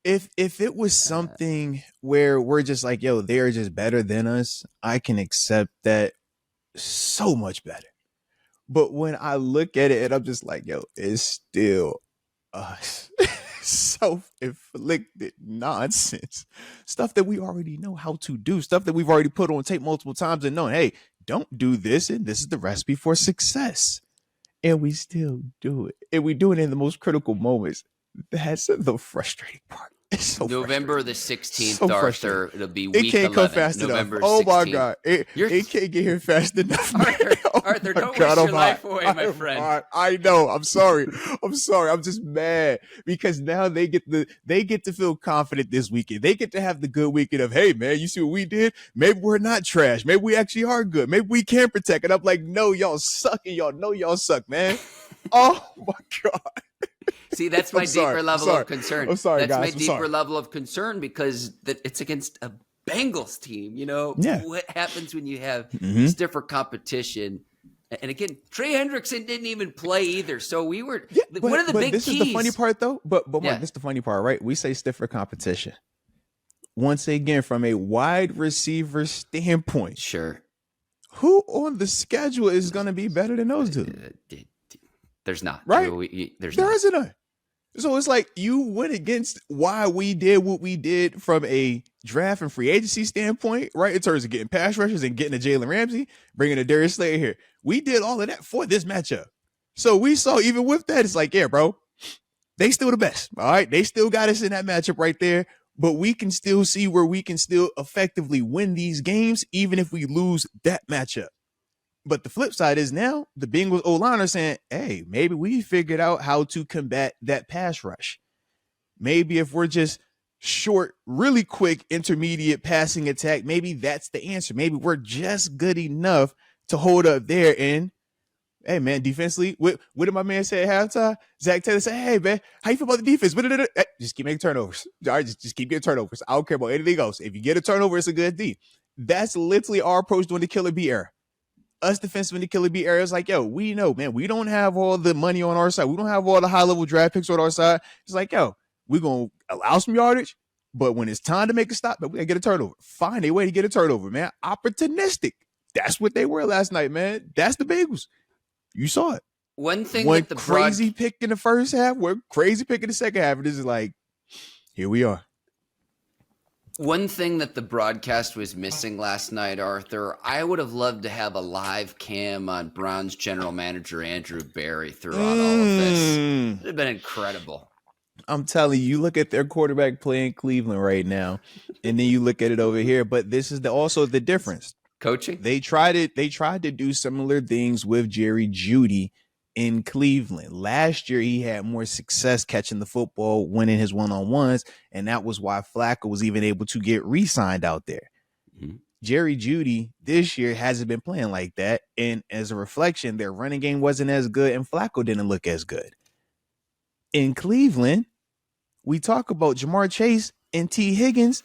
if it was something where we're just like, yo, they're just better than us, I can accept that so much better. But when I look at it and I'm just like, yo, it's still us. Self-inflicted nonsense. Stuff that we already know how to do. Stuff that we've already put on tape multiple times and known, hey, don't do this, and this is the recipe for success. And we still do it. And we do it in the most critical moments. That's the frustrating part. It's so November the frustrating. 16th, So Arthur. frustrating. It'll be It week can't come 11. fast November enough. Oh my 16th. God. It can't get here fast enough. Man. Arthur, Oh don't God, wish I'm your life hot. away, my friend. Hot. I know. I'm sorry. I'm just mad because now they get to feel confident this weekend. They get to have the good weekend of, hey man, you see what we did? Maybe we're not trash. Maybe we actually are good. Maybe we can protect it. I'm like, no, y'all suck, and y'all know y'all suck, man. Oh my God. See, that's my deeper level of concern. I'm sorry, that's guys. my deeper level of concern because it's against a Bengals team. Yeah. What happens when you have stiffer competition? And again, Trey Hendrickson didn't even play either. So we were one of the big this keys. Is the funny part, though. But Mark, Yeah. this is the funny part, right? We say stiffer competition. Once again, from a wide receiver standpoint, Sure. Who on the schedule is going to be better than those two? There's not. Right? There isn't a. So it's like you went against why we did what we did from a draft and free agency standpoint, right? In terms of getting pass rushers and getting a Jalen Ramsey, bringing a Darius Slayer here. We did all of that for this matchup. So we saw even with that, it's like, yeah, bro, they still the best. All right. They still got us in that matchup right there. But we can still see where we can still effectively win these games, even if we lose that matchup. But the flip side is now the Bengals O-line are saying, hey, maybe we figured out how to combat that pass rush. Maybe if we're just short, really quick, intermediate passing attack, maybe that's the answer. Maybe we're just good enough to hold up there. And, hey, man, defensively, what did my man say at halftime? Zach Taylor said, hey, man, how you feel about the defense? Just keep making turnovers. All right, just keep getting turnovers. I don't care about anything else. If you get a turnover, it's a good D. That's literally our approach during the Killer Bee era. Us defensive in the Killer Bee area is like, yo, we know, man, we don't have all the money on our side. We don't have all the high-level draft picks on our side. It's like, yo, we're going to allow some yardage, but when it's time to make a stop, we got to get a turnover. Find a way to get a turnover, man. Opportunistic. That's what they were last night, man. That's the Bengals. You saw it. One thing One that the crazy pick in the first half, one crazy pick in the second half, and this is like, here we are. One thing that the broadcast was missing last night, Arthur, I would have loved to have a live cam on Browns general manager Andrew Berry throughout all of this. It would have been incredible. I'm telling you, you look at their quarterback play in Cleveland right now, and then you look at it over here. But this is also the difference. Coaching? They tried to do similar things with Jerry Jeudy in Cleveland. Last year, he had more success catching the football, winning his one-on-ones, and that was why Flacco was even able to get re-signed out there. Mm-hmm. Jerry Jeudy this year hasn't been playing like that, and as a reflection, their running game wasn't as good, and Flacco didn't look as good. In Cleveland, we talk about Jamar Chase and T. Higgins.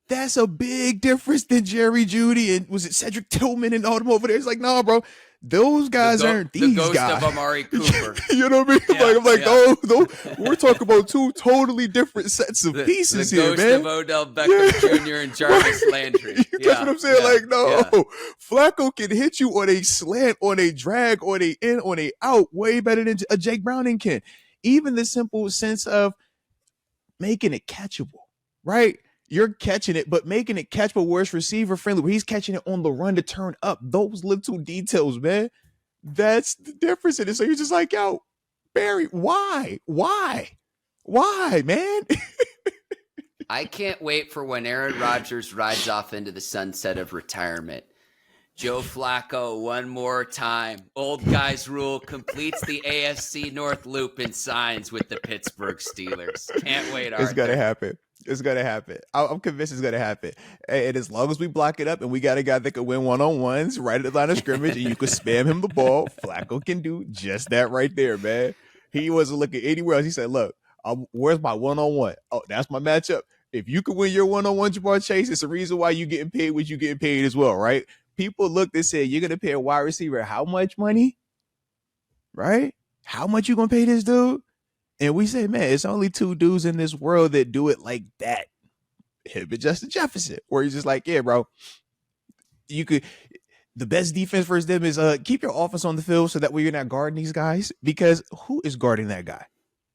That's a big difference than Jerry Jeudy and was it Cedric Tillman and all them over there? It's like, nah, bro, those guys aren't these guys. The ghost of Amari Cooper. You know what I mean? Yeah, I'm like, oh, we're talking about two totally different sets of pieces here, man. The ghost of Odell Beckham Jr. and Jarvis Landry. That's what I'm saying. Like, no, Flacco can hit you on a slant, on a drag, on a in, on a out, way better than a Jake Browning can. Even the simple sense of making it catchable, right? You're catching it, but making it catchable where it's receiver friendly, where he's catching it on the run to turn up. Those little details, man. That's the difference in it. So you're just like, yo, Barry, why, man? I can't wait for when Aaron Rodgers rides off into the sunset of retirement. Joe Flacco, one more time. Old guys rule, completes the AFC North loop and signs with the Pittsburgh Steelers. Can't wait, Arthur. It's going to happen. It's going to happen. I'm convinced it's going to happen. And as long as we block it up and we got a guy that can win one-on-ones right at the line of scrimmage and you can spam him the ball, Flacco can do just that right there, man. He wasn't looking anywhere else. He said, look, where's my one-on-one? Oh, that's my matchup. If you can win your one-on-one, Jamar Chase, it's the reason why you getting paid what you getting paid as well, right? People looked and said, you're going to pay a wide receiver how much money? Right? How much you going to pay this dude? And we say, man, it's only two dudes in this world that do it like that. Him and Justin Jefferson, where he's just like, yeah, bro, you could. The best defense for them is keep your offense on the field so that way you're not guarding these guys, because who is guarding that guy,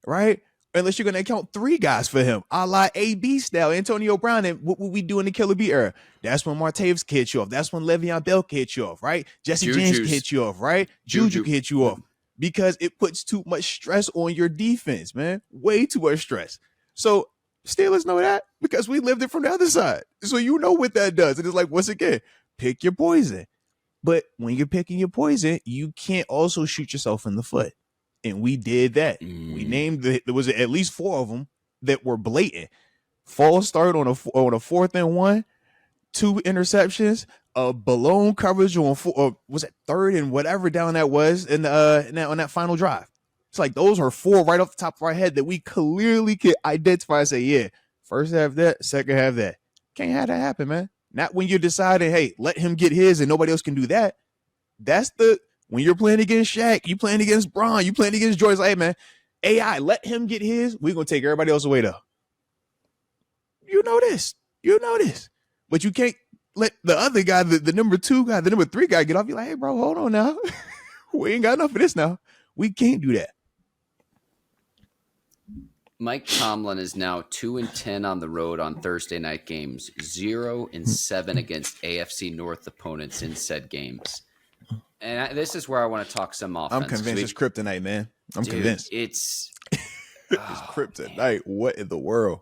right? Unless you're going to account three guys for him, a la AB style, Antonio Brown, and what would we do in the Killer Bee era? That's when Martavis can hit you off. That's when Le'Veon Bell can hit you off, right? Jesse James can hit you off, right? Juju can hit you off. Because it puts too much stress on your defense, man. Way too much stress. So Steelers know that because we lived it from the other side. So you know what that does. It is like, once again, pick your poison. But when you're picking your poison, you can't also shoot yourself in the foot. And we did that. We named there was at least 4 of them that were blatant. False start on a 4th and 1, 2 interceptions, a balloon coverage on was it 3rd and whatever down that was on that final drive. It's like those are 4 right off the top of our head that we clearly could identify and say, yeah, first half that, second half that. Can't have that happen, man. Not when you're deciding, hey, let him get his and nobody else can do that. That's when you're playing against Shaq, you playing against Braun, you playing against Joyce. Like, hey, man, AI, let him get his. We're going to take everybody else away, though. You know this. But you can't let the other guy, the number 2 guy, the number 3 guy get off. You're like, hey, bro, hold on now. We ain't got enough of this now. We can't do that. Mike Tomlin is now 2-10 on the road on Thursday night games, 0-7 against AFC North opponents in said games. And this is where I want to talk some offense. I'm convinced it's kryptonite, man. I'm convinced. It's kryptonite. Man. What in the world?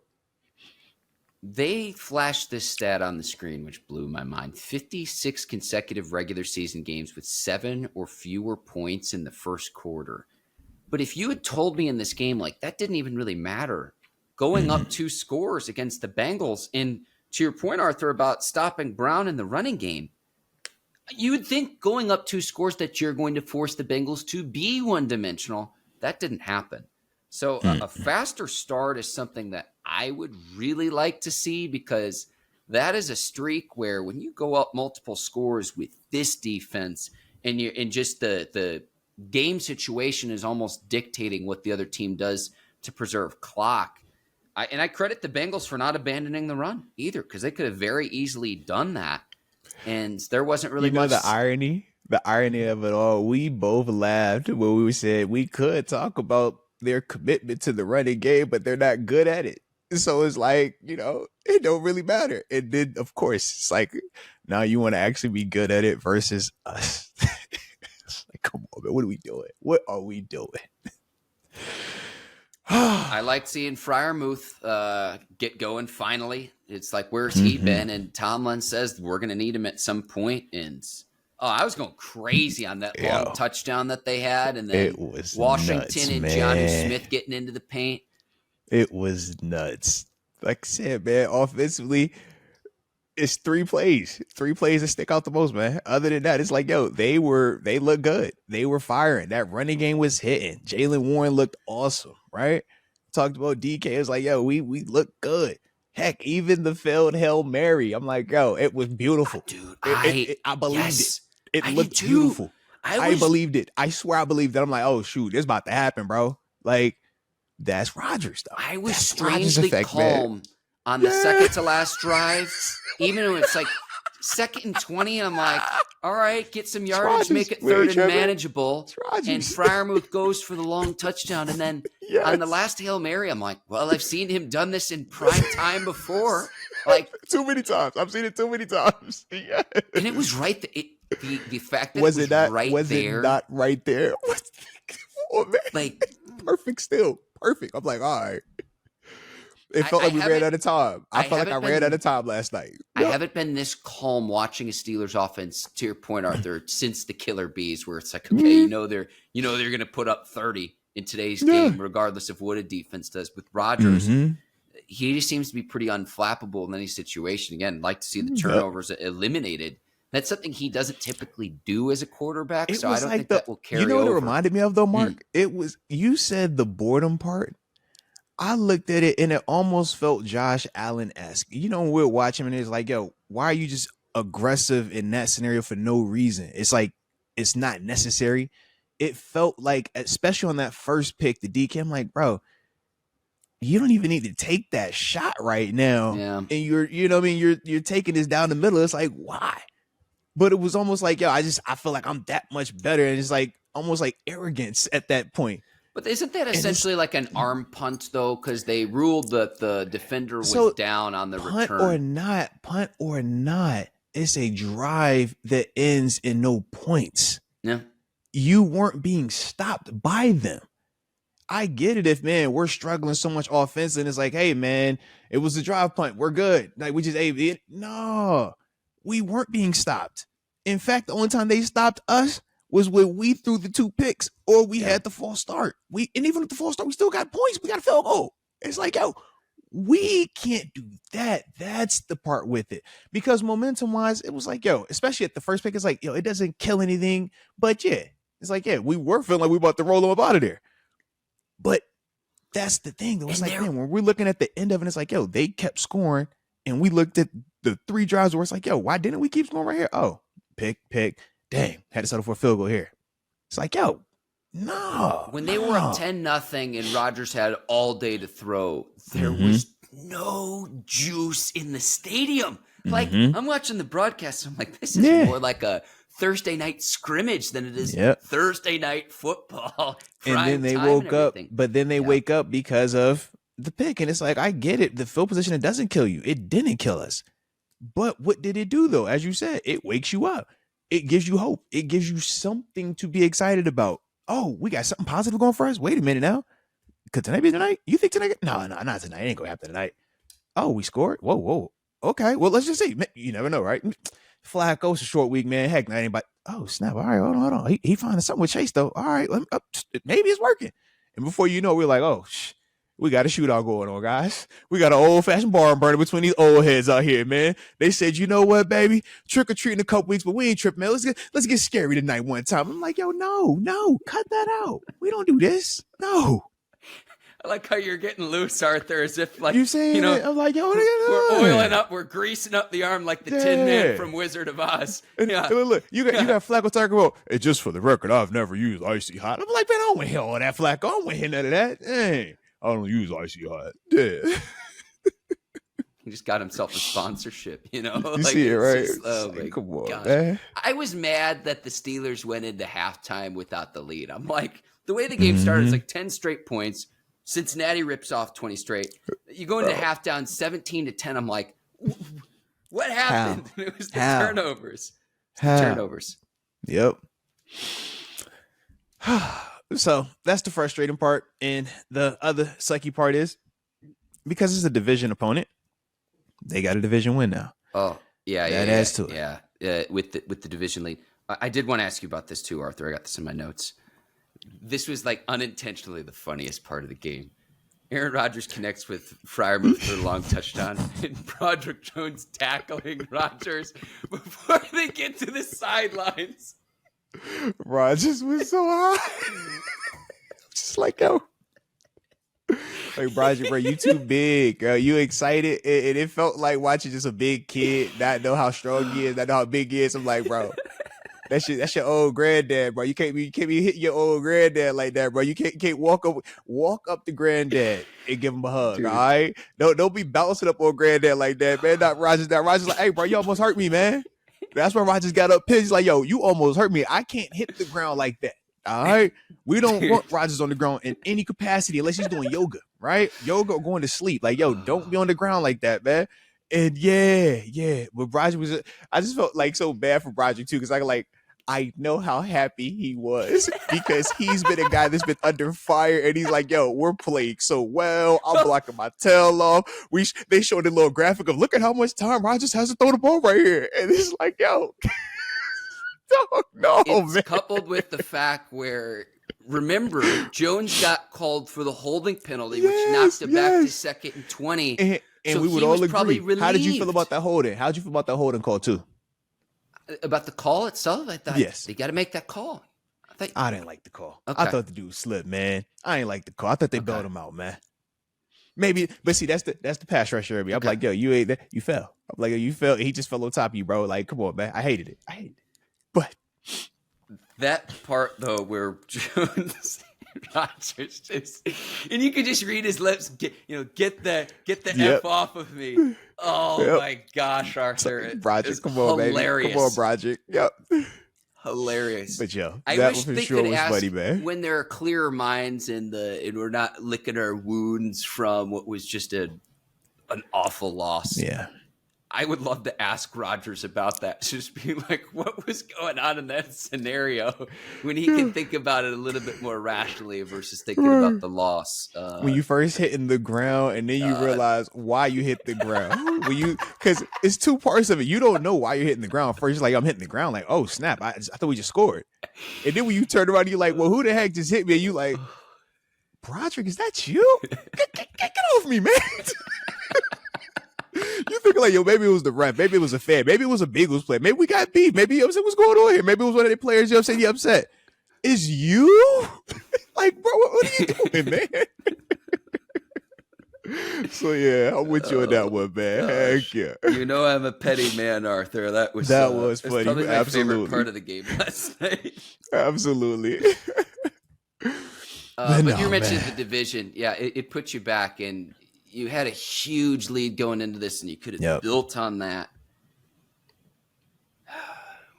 They flashed this stat on the screen, which blew my mind. 56 consecutive regular season games with 7 or fewer points in the first quarter. But if you had told me in this game, like, that didn't even really matter, going up 2 scores against the Bengals, and to your point, Arthur, about stopping Brown in the running game, you would think going up 2 scores that you're going to force the Bengals to be one-dimensional. That didn't happen. So a faster start is something that I would really like to see, because that is a streak where when you go up multiple scores with this defense and just the game situation is almost dictating what the other team does to preserve clock. I credit the Bengals for not abandoning the run either, because they could have very easily done that. And there wasn't really the irony of it all. We both laughed when we said we could talk about their commitment to the running game, but they're not good at it. So it's like, it don't really matter. And then, of course, it's like, now you want to actually be good at it versus us. It's like, come on, man. What are we doing? What are we doing? I like seeing Freiermuth get going finally. It's like, where's he been? And Tomlin says we're going to need him at some point. And I was going crazy on that long touchdown that they had. And then Washington nuts, and Jonnu Smith getting into the paint. It was nuts. Like I said, man, offensively, it's 3 plays. 3 plays that stick out the most, man. Other than that, it's like, they look good. They were firing. That running game was hitting. Jaylen Warren looked awesome, right? Talked about DK. It's like, we look good. Heck, even the failed Hail Mary. I'm like, it was beautiful. Dude, I believed it. It looked beautiful. I believed it. I swear I believed it. I'm like, oh, shoot, this about to happen, bro. Like, that's Rodgers, though. I was strangely calm on the second to last drive, even when it's like 2nd and 20, and I'm like, all right, get some yardage, make it 3rd and manageable. And Freiermuth goes for the long touchdown. And then on the last Hail Mary, I'm like, well, I've seen him done this in prime time before. Like, too many times. I've seen it too many times. Yeah. And it was right there. The fact that was it not right was there. It not right there? Oh, man. Like, perfect still. Perfect. I'm like, all right. It felt like we ran out of time. I felt like I ran out of time last night. I haven't been this calm watching a Steelers offense, to your point, Arthur, since the Killer Bees, where it's like, okay, they're going to put up 30 in today's game, regardless of what a defense does. With Rodgers, he just seems to be pretty unflappable in any situation. Again, like to see the turnovers eliminated. That's something he doesn't typically do as a quarterback, so I don't think that will carry over. You know what it reminded me of, though, Mark? It was, you said the boredom part. I looked at it and it almost felt Josh Allen-esque. When we're watching and it's like, why are you just aggressive in that scenario for no reason? It's like, it's not necessary. It felt like, especially on that first pick, the DK, I'm like, bro, you don't even need to take that shot right now. Yeah. And you're taking this down the middle. It's like, why? But it was almost like, I feel like I'm that much better. And it's like, almost like arrogance at that point. But isn't that essentially like an arm punt, though? Because they ruled that the defender was down on the return. Punt or not, it's a drive that ends in no points. Yeah. You weren't being stopped by them. I get it if, man, we're struggling so much offense and it's like, hey, man, it was a drive punt. We're good. Like, we just, hey, no, we weren't being stopped. In fact, the only time they stopped us was when we threw the 2 picks or we had the false start. And even with the false start, we still got points. We got a field goal. It's like, yo, we can't do that. That's the part with it. Because momentum wise, it was like, yo, especially at the first pick, it's like, yo, it doesn't kill anything. But yeah, it's like, yeah, we were feeling like we about to roll them up out of there. But that's the thing, though. It's like, man, when we're looking at the end of it, it's like, yo, they kept scoring. And we looked at the 3 drives where it's like, yo, why didn't we keep scoring right here? Oh, pick. Dang, had to settle for a field goal here. It's like, yo, no. When they were up 10-0 and Rodgers had all day to throw, there was no juice in the stadium. Like, I'm watching the broadcast. I'm like, this is more like a Thursday night scrimmage than it is Thursday night football. And then they woke up, but then they wake up because of the pick. And it's like, I get it. The field position, it doesn't kill you. It didn't kill us. But what did it do, though? As you said, it wakes you up. It gives you hope. It gives you something to be excited about. Oh, we got something positive going for us? Wait a minute now. Could tonight be tonight? You think tonight? No, not tonight. It ain't going to happen tonight. Oh, we scored? Whoa. Okay, well, let's just see. You never know, right? Flacco's a short week, man. Heck, not anybody. Oh, snap. All right, hold on. He finding something with Chase, though. All right, maybe it's working. And before you know, we're like, oh, we got a shootout going on, guys. We got an old-fashioned barn burner between these old heads out here, man. They said, you know what, baby? Trick-or-treat in a couple weeks, but we ain't tripping, man. Let's get scary tonight one time. I'm like, yo, no, cut that out. We don't do this. No. I like how you're getting loose, Arthur, as if like you saying, I'm like, yo, what are you doing? We're oiling up, we're greasing up the arm like the Tin Man from Wizard of Oz. And look, you got Flacco talking about, hey, just for the record, I've never used icy hot. I'm like, man, I don't want to hear all that, Flacco. I don't want to hear none of that. Hey, I don't use icy hot. Yeah. He just got himself a sponsorship, You see it, right? Just, come on, man. I was mad that the Steelers went into halftime without the lead. I'm like, the way the game started, it's like 10 straight points. Cincinnati rips off 20 straight. You go into half down 17-10. I'm like, what happened? It was the turnovers. Turnovers. Yep. So that's the frustrating part. And the other sucky part is because it's a division opponent, they got a division win now. Oh, yeah. That adds to it. Yeah. With the division lead. I did want to ask you about this too, Arthur. I got this in my notes. This was like unintentionally the funniest part of the game. Aaron Rodgers connects with Freiermuth for a long touchdown, and Broderick Jones tackling Rodgers before they get to the sidelines. Rodgers was so high. Just like, yo. Like, Broderick, bro, you too big, girl. You excited. And it felt like watching just a big kid not know how strong he is, not know how big he is. I'm like, bro. That's your old granddad, bro. You can't be hitting your old granddad like that, bro. You can't walk up to granddad and give him a hug. Dude. All right, don't be bouncing up on granddad like that, man. Not Rodgers. That Rodgers like, hey, bro, you almost hurt me, man. That's why Rodgers got up pissed. He's like, yo, you almost hurt me. I can't hit the ground like that. All right, we don't want Rodgers on the ground in any capacity unless he's doing yoga, right? Yoga or going to sleep. Like, yo, don't be on the ground like that, man. And yeah. But Broderick was, I just felt like so bad for Broderick too, because I know how happy he was because he's been a guy that's been under fire, and he's like, yo, we're playing so well. I'm blocking my tail off. They showed a little graphic of, look at how much time Rodgers has to throw the ball right here. And it's like, yo, no, it's man. Coupled with the fact where, remember, Jones got called for the holding penalty, which knocked it back to 2nd and 20. And so we would all agree. How did you feel about that holding? How did you feel about that holding call too? About the call itself? I thought they got to make that call. I didn't like the call. Okay. I thought the dude slipped, man. I ain't like the call. I thought they bailed him out, man. Maybe, but see, that's the pass rusher. I'm like, yo, you ain't that. You fell. I'm like, yo, you fell. He just fell on top of you, bro. Like, come on, man. I hated it. But that part though, where Jones, Rodgers just, and you could just read his lips. Get the F off of me. Oh my gosh, Arthur! Broderick, come on, hilarious. Baby. Come on, Broderick. Yep. Hilarious. But yo, I that wish one for they sure could was ask funny, man. when there are clearer minds and we're not licking our wounds from what was just an awful loss. Yeah. I would love to ask Rodgers about that. Just be like, what was going on in that scenario when he can think about it a little bit more rationally versus thinking about the loss. When you first hitting the ground and then you realize why you hit the ground. Because it's two parts of it. You don't know why you're hitting the ground. First, like, I'm hitting the ground. Like, oh, snap. I thought we just scored. And then when you turn around, you're like, well, who the heck just hit me? And you like, Broderick, is that you? Get off me, man. You think like, yo, maybe it was the ref, maybe it was a fan, maybe it was a Bengals player, maybe we got beef, maybe it was what's going on here, maybe it was one of the players you upset. You upset. Is you? Like, bro, what are you doing, man? So yeah, I'm with you on that one, man. Heck yeah. You know I'm a petty man, Arthur. That was funny. Probably my Absolutely. favorite part of the game last night. Absolutely. But you mentioned the division. Yeah, it puts you back, and you had a huge lead going into this, and you could have built on that.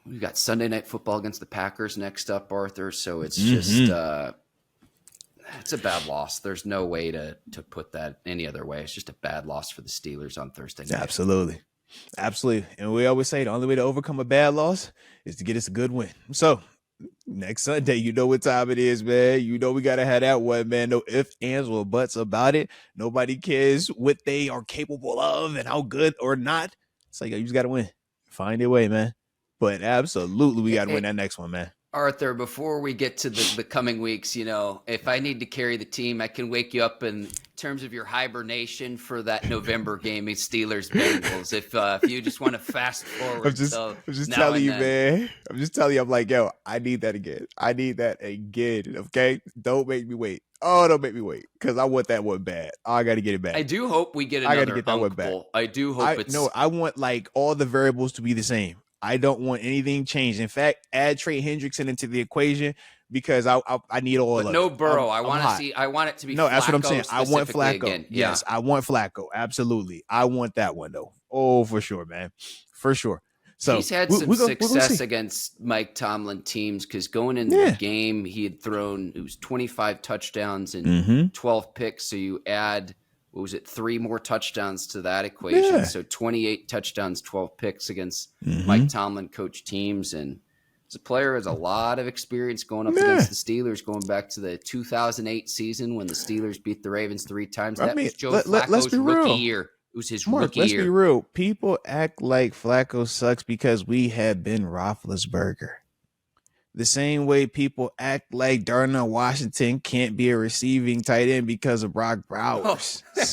We've got Sunday Night Football against the Packers next up, Arthur. So it's just it's a bad loss. There's no way to put that any other way. It's just a bad loss for the Steelers on Thursday night. Absolutely. And we always say the only way to overcome a bad loss is to get us a good win. So next Sunday, you know what time it is, man. You know we got to have that one, man. No ifs, ands, or buts about it. Nobody cares what they are capable of and how good or not. It's like, you just got to win. Find your way, man. But absolutely, we got to win that next one, man. Arthur, before we get to the coming weeks, if I need to carry the team, I can wake you up in terms of your hibernation for that November game against Steelers-Bengals. If you just want to fast forward. I'm just telling you, man. I'm just telling you, I'm like, yo, I need that again. Okay? Don't make me wait. Oh, don't make me wait, because I want that one bad. I got to get it back. I do hope we get another I got to get that one back. I do hope I want, like, all the variables to be the same. I don't want anything changed. In fact, add Trey Hendrickson into the equation because I need all of it. No Burrow. I want it to be. No, that's Flacco, what I'm saying. I want Flacco. Again. Yes, I want Flacco. Absolutely. I want that one though. Oh, for sure, man. For sure. So he's had some success against Mike Tomlin teams because going into the game, he had thrown 25 touchdowns and 12 picks. So you add, 3 more touchdowns to that equation. Yeah. So 28 touchdowns, 12 picks against Mike Tomlin coach teams. And as a player, has a lot of experience going up against the Steelers, going back to the 2008 season when the Steelers beat the Ravens 3 times. That was Joe Flacco's rookie year. It was his rookie year. Let's be real. People act like Flacco sucks because we have Ben Roethlisberger. The same way people act like Darnell Washington can't be a receiving tight end because of Brock Bowers. Hang on.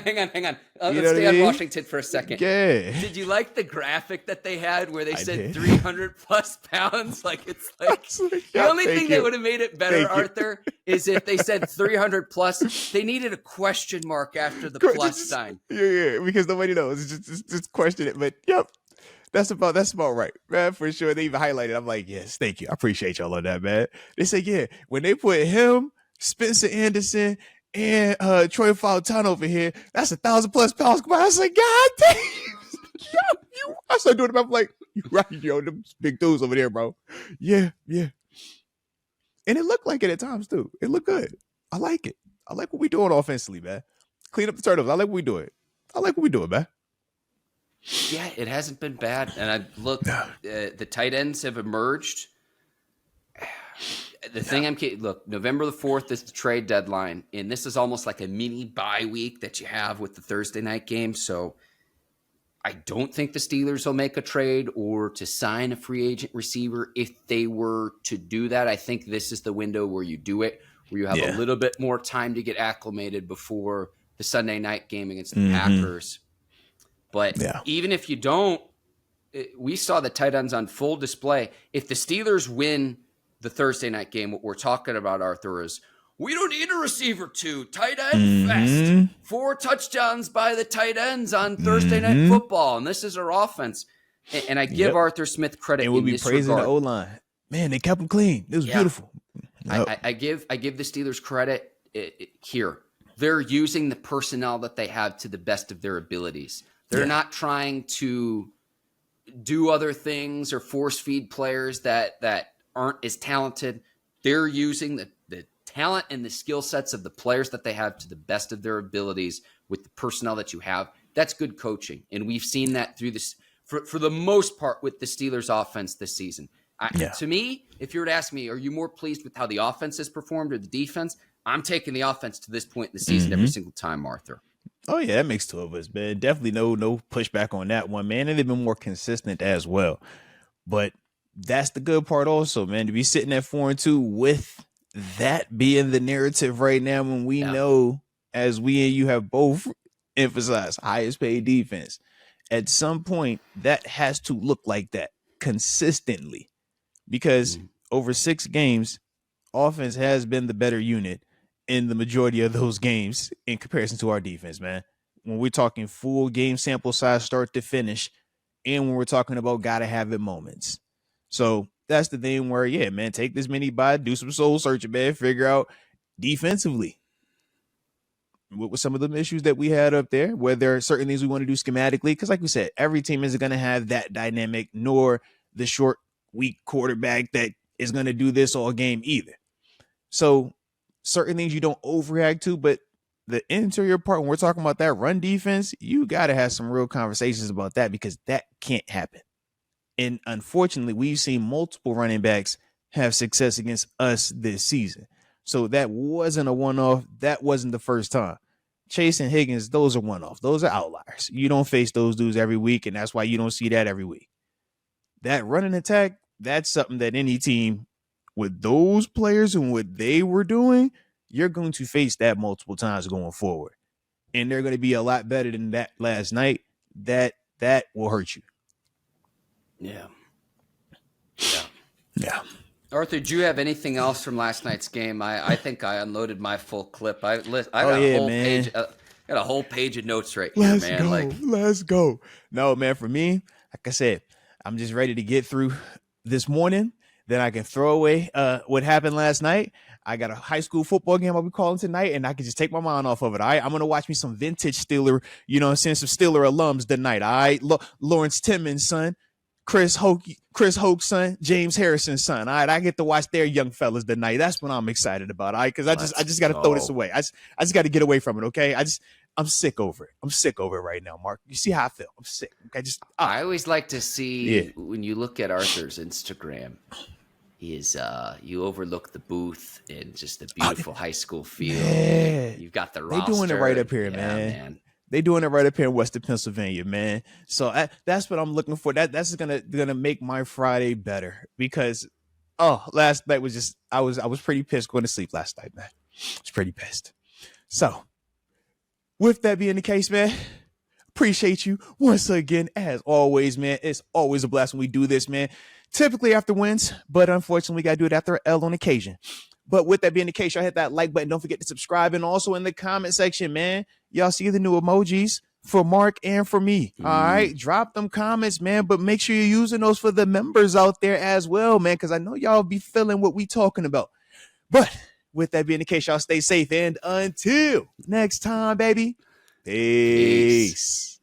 Let's stay on Washington for a second. Yeah. Did you like the graphic that they had where they said 300 plus pounds? Like, it's like the only thing that would have made it better, Arthur, is if they said 300 plus. They needed a question mark after the plus sign. Yeah, because nobody knows. Just question it. But yep. That's about right, man, for sure. They even highlighted. I'm like, yes, thank you. I appreciate y'all on that, man. They say, yeah, when they put him, Spencer Anderson, and Troy Fautano over here, that's 1,000+ pounds. I was like, God damn. Yo, I started doing it. I'm like, you right, yo, them big dudes over there, bro. Yeah. And it looked like it at times, too. It looked good. I like it. I like what we doing offensively, man. Clean up the turnovers. I like what we doing. Man. Yeah, it hasn't been bad. And I look, the tight ends have emerged. The thing November the 4th is the trade deadline. And this is almost like a mini bye week that you have with the Thursday night game. So I don't think the Steelers will make a trade or to sign a free agent receiver. If they were to do that, I think this is the window where you do it, where you have a little bit more time to get acclimated before the Sunday night game against the Packers. But even if you don't, we saw the tight ends on full display. If the Steelers win the Thursday night game, what we're talking about, Arthur, is we don't need a receiver two. Tight end fest. 4 touchdowns by the tight ends on Thursday night football. And this is our offense. And I give Arthur Smith credit. And we'll be praising the O-line. Man, they kept them clean. It was beautiful. I give the Steelers credit here. They're using the personnel that they have to the best of their abilities. They're not trying to do other things or force feed players that aren't as talented. They're using the talent and the skill sets of the players that they have to the best of their abilities with the personnel that you have. That's good coaching. And we've seen that through this for the most part with the Steelers offense this season. To me, if you were to ask me, are you more pleased with how the offense has performed or the defense? I'm taking the offense to this point in the season every single time, Arthur. Oh yeah, that makes two of us, man. Definitely no pushback on that one, man. And they've been more consistent as well. But that's the good part also, man, to be sitting at 4-2 with that being the narrative right now when we know, as we and you have both emphasized, highest paid defense. At some point, that has to look like that consistently because over 6 games, offense has been the better unit in the majority of those games in comparison to our defense, man. When we're talking full game sample size, start to finish, and when we're talking about gotta have it moments. So that's the thing where, yeah, man, take this mini bye, do some soul searching, man, figure out defensively what were some of the issues that we had up there, where there are certain things we want to do schematically. Because like we said, every team isn't going to have that dynamic, nor the short, weak quarterback that is going to do this all game either. So certain things you don't overreact to, but the interior part, when we're talking about that run defense, you got to have some real conversations about that because that can't happen. And unfortunately, we've seen multiple running backs have success against us this season. So that wasn't a one-off. That wasn't the first time. Chase and Higgins, those are one-off. Those are outliers. You don't face those dudes every week, and that's why you don't see that every week. That running attack, that's something that any team with those players and what they were doing, you're going to face that multiple times going forward. And they're going to be a lot better than that last night. That will hurt you. Yeah. Arthur, do you have anything else from last night's game? I think I unloaded my full clip. I got a whole page of notes right here, man. Let's go. No, man, for me, like I said, I'm just ready to get through this morning. Then I can throw away what happened last night. I got a high school football game I'll be calling tonight, and I can just take my mind off of it. All right, I'm going to watch me some vintage Steeler, some Steeler alums tonight. All right, Lawrence Timmons' son. Chris Hoke's son, James Harrison's son. All right, I get to watch their young fellas tonight. That's what I'm excited about. All right, because I just got to throw this away. I just got to get away from it. Okay, I'm sick over it. I'm sick over it right now, Mark. You see how I feel? I'm sick. Okay, I always like to see when you look at Arthur's Instagram. He is you overlook the booth and just the beautiful high school field. Yeah. You've got the roster. They doing it right up here, man. They doing it right up here in Western Pennsylvania, man. So that's what I'm looking for. That's gonna make my Friday better because last night was just I was pretty pissed going to sleep last night, man. I was pretty pissed. So with that being the case, man, appreciate you once again as always, man. It's always a blast when we do this, man. Typically after wins, but unfortunately we gotta do it after an L on occasion. But with that being the case, y'all hit that like button. Don't forget to subscribe. And also in the comment section, man, y'all see the new emojis for Mark and for me. All right. Drop them comments, man. But make sure you're using those for the members out there as well, man, because I know y'all be feeling what we talking about. But with that being the case, y'all stay safe. And until next time, baby. Peace.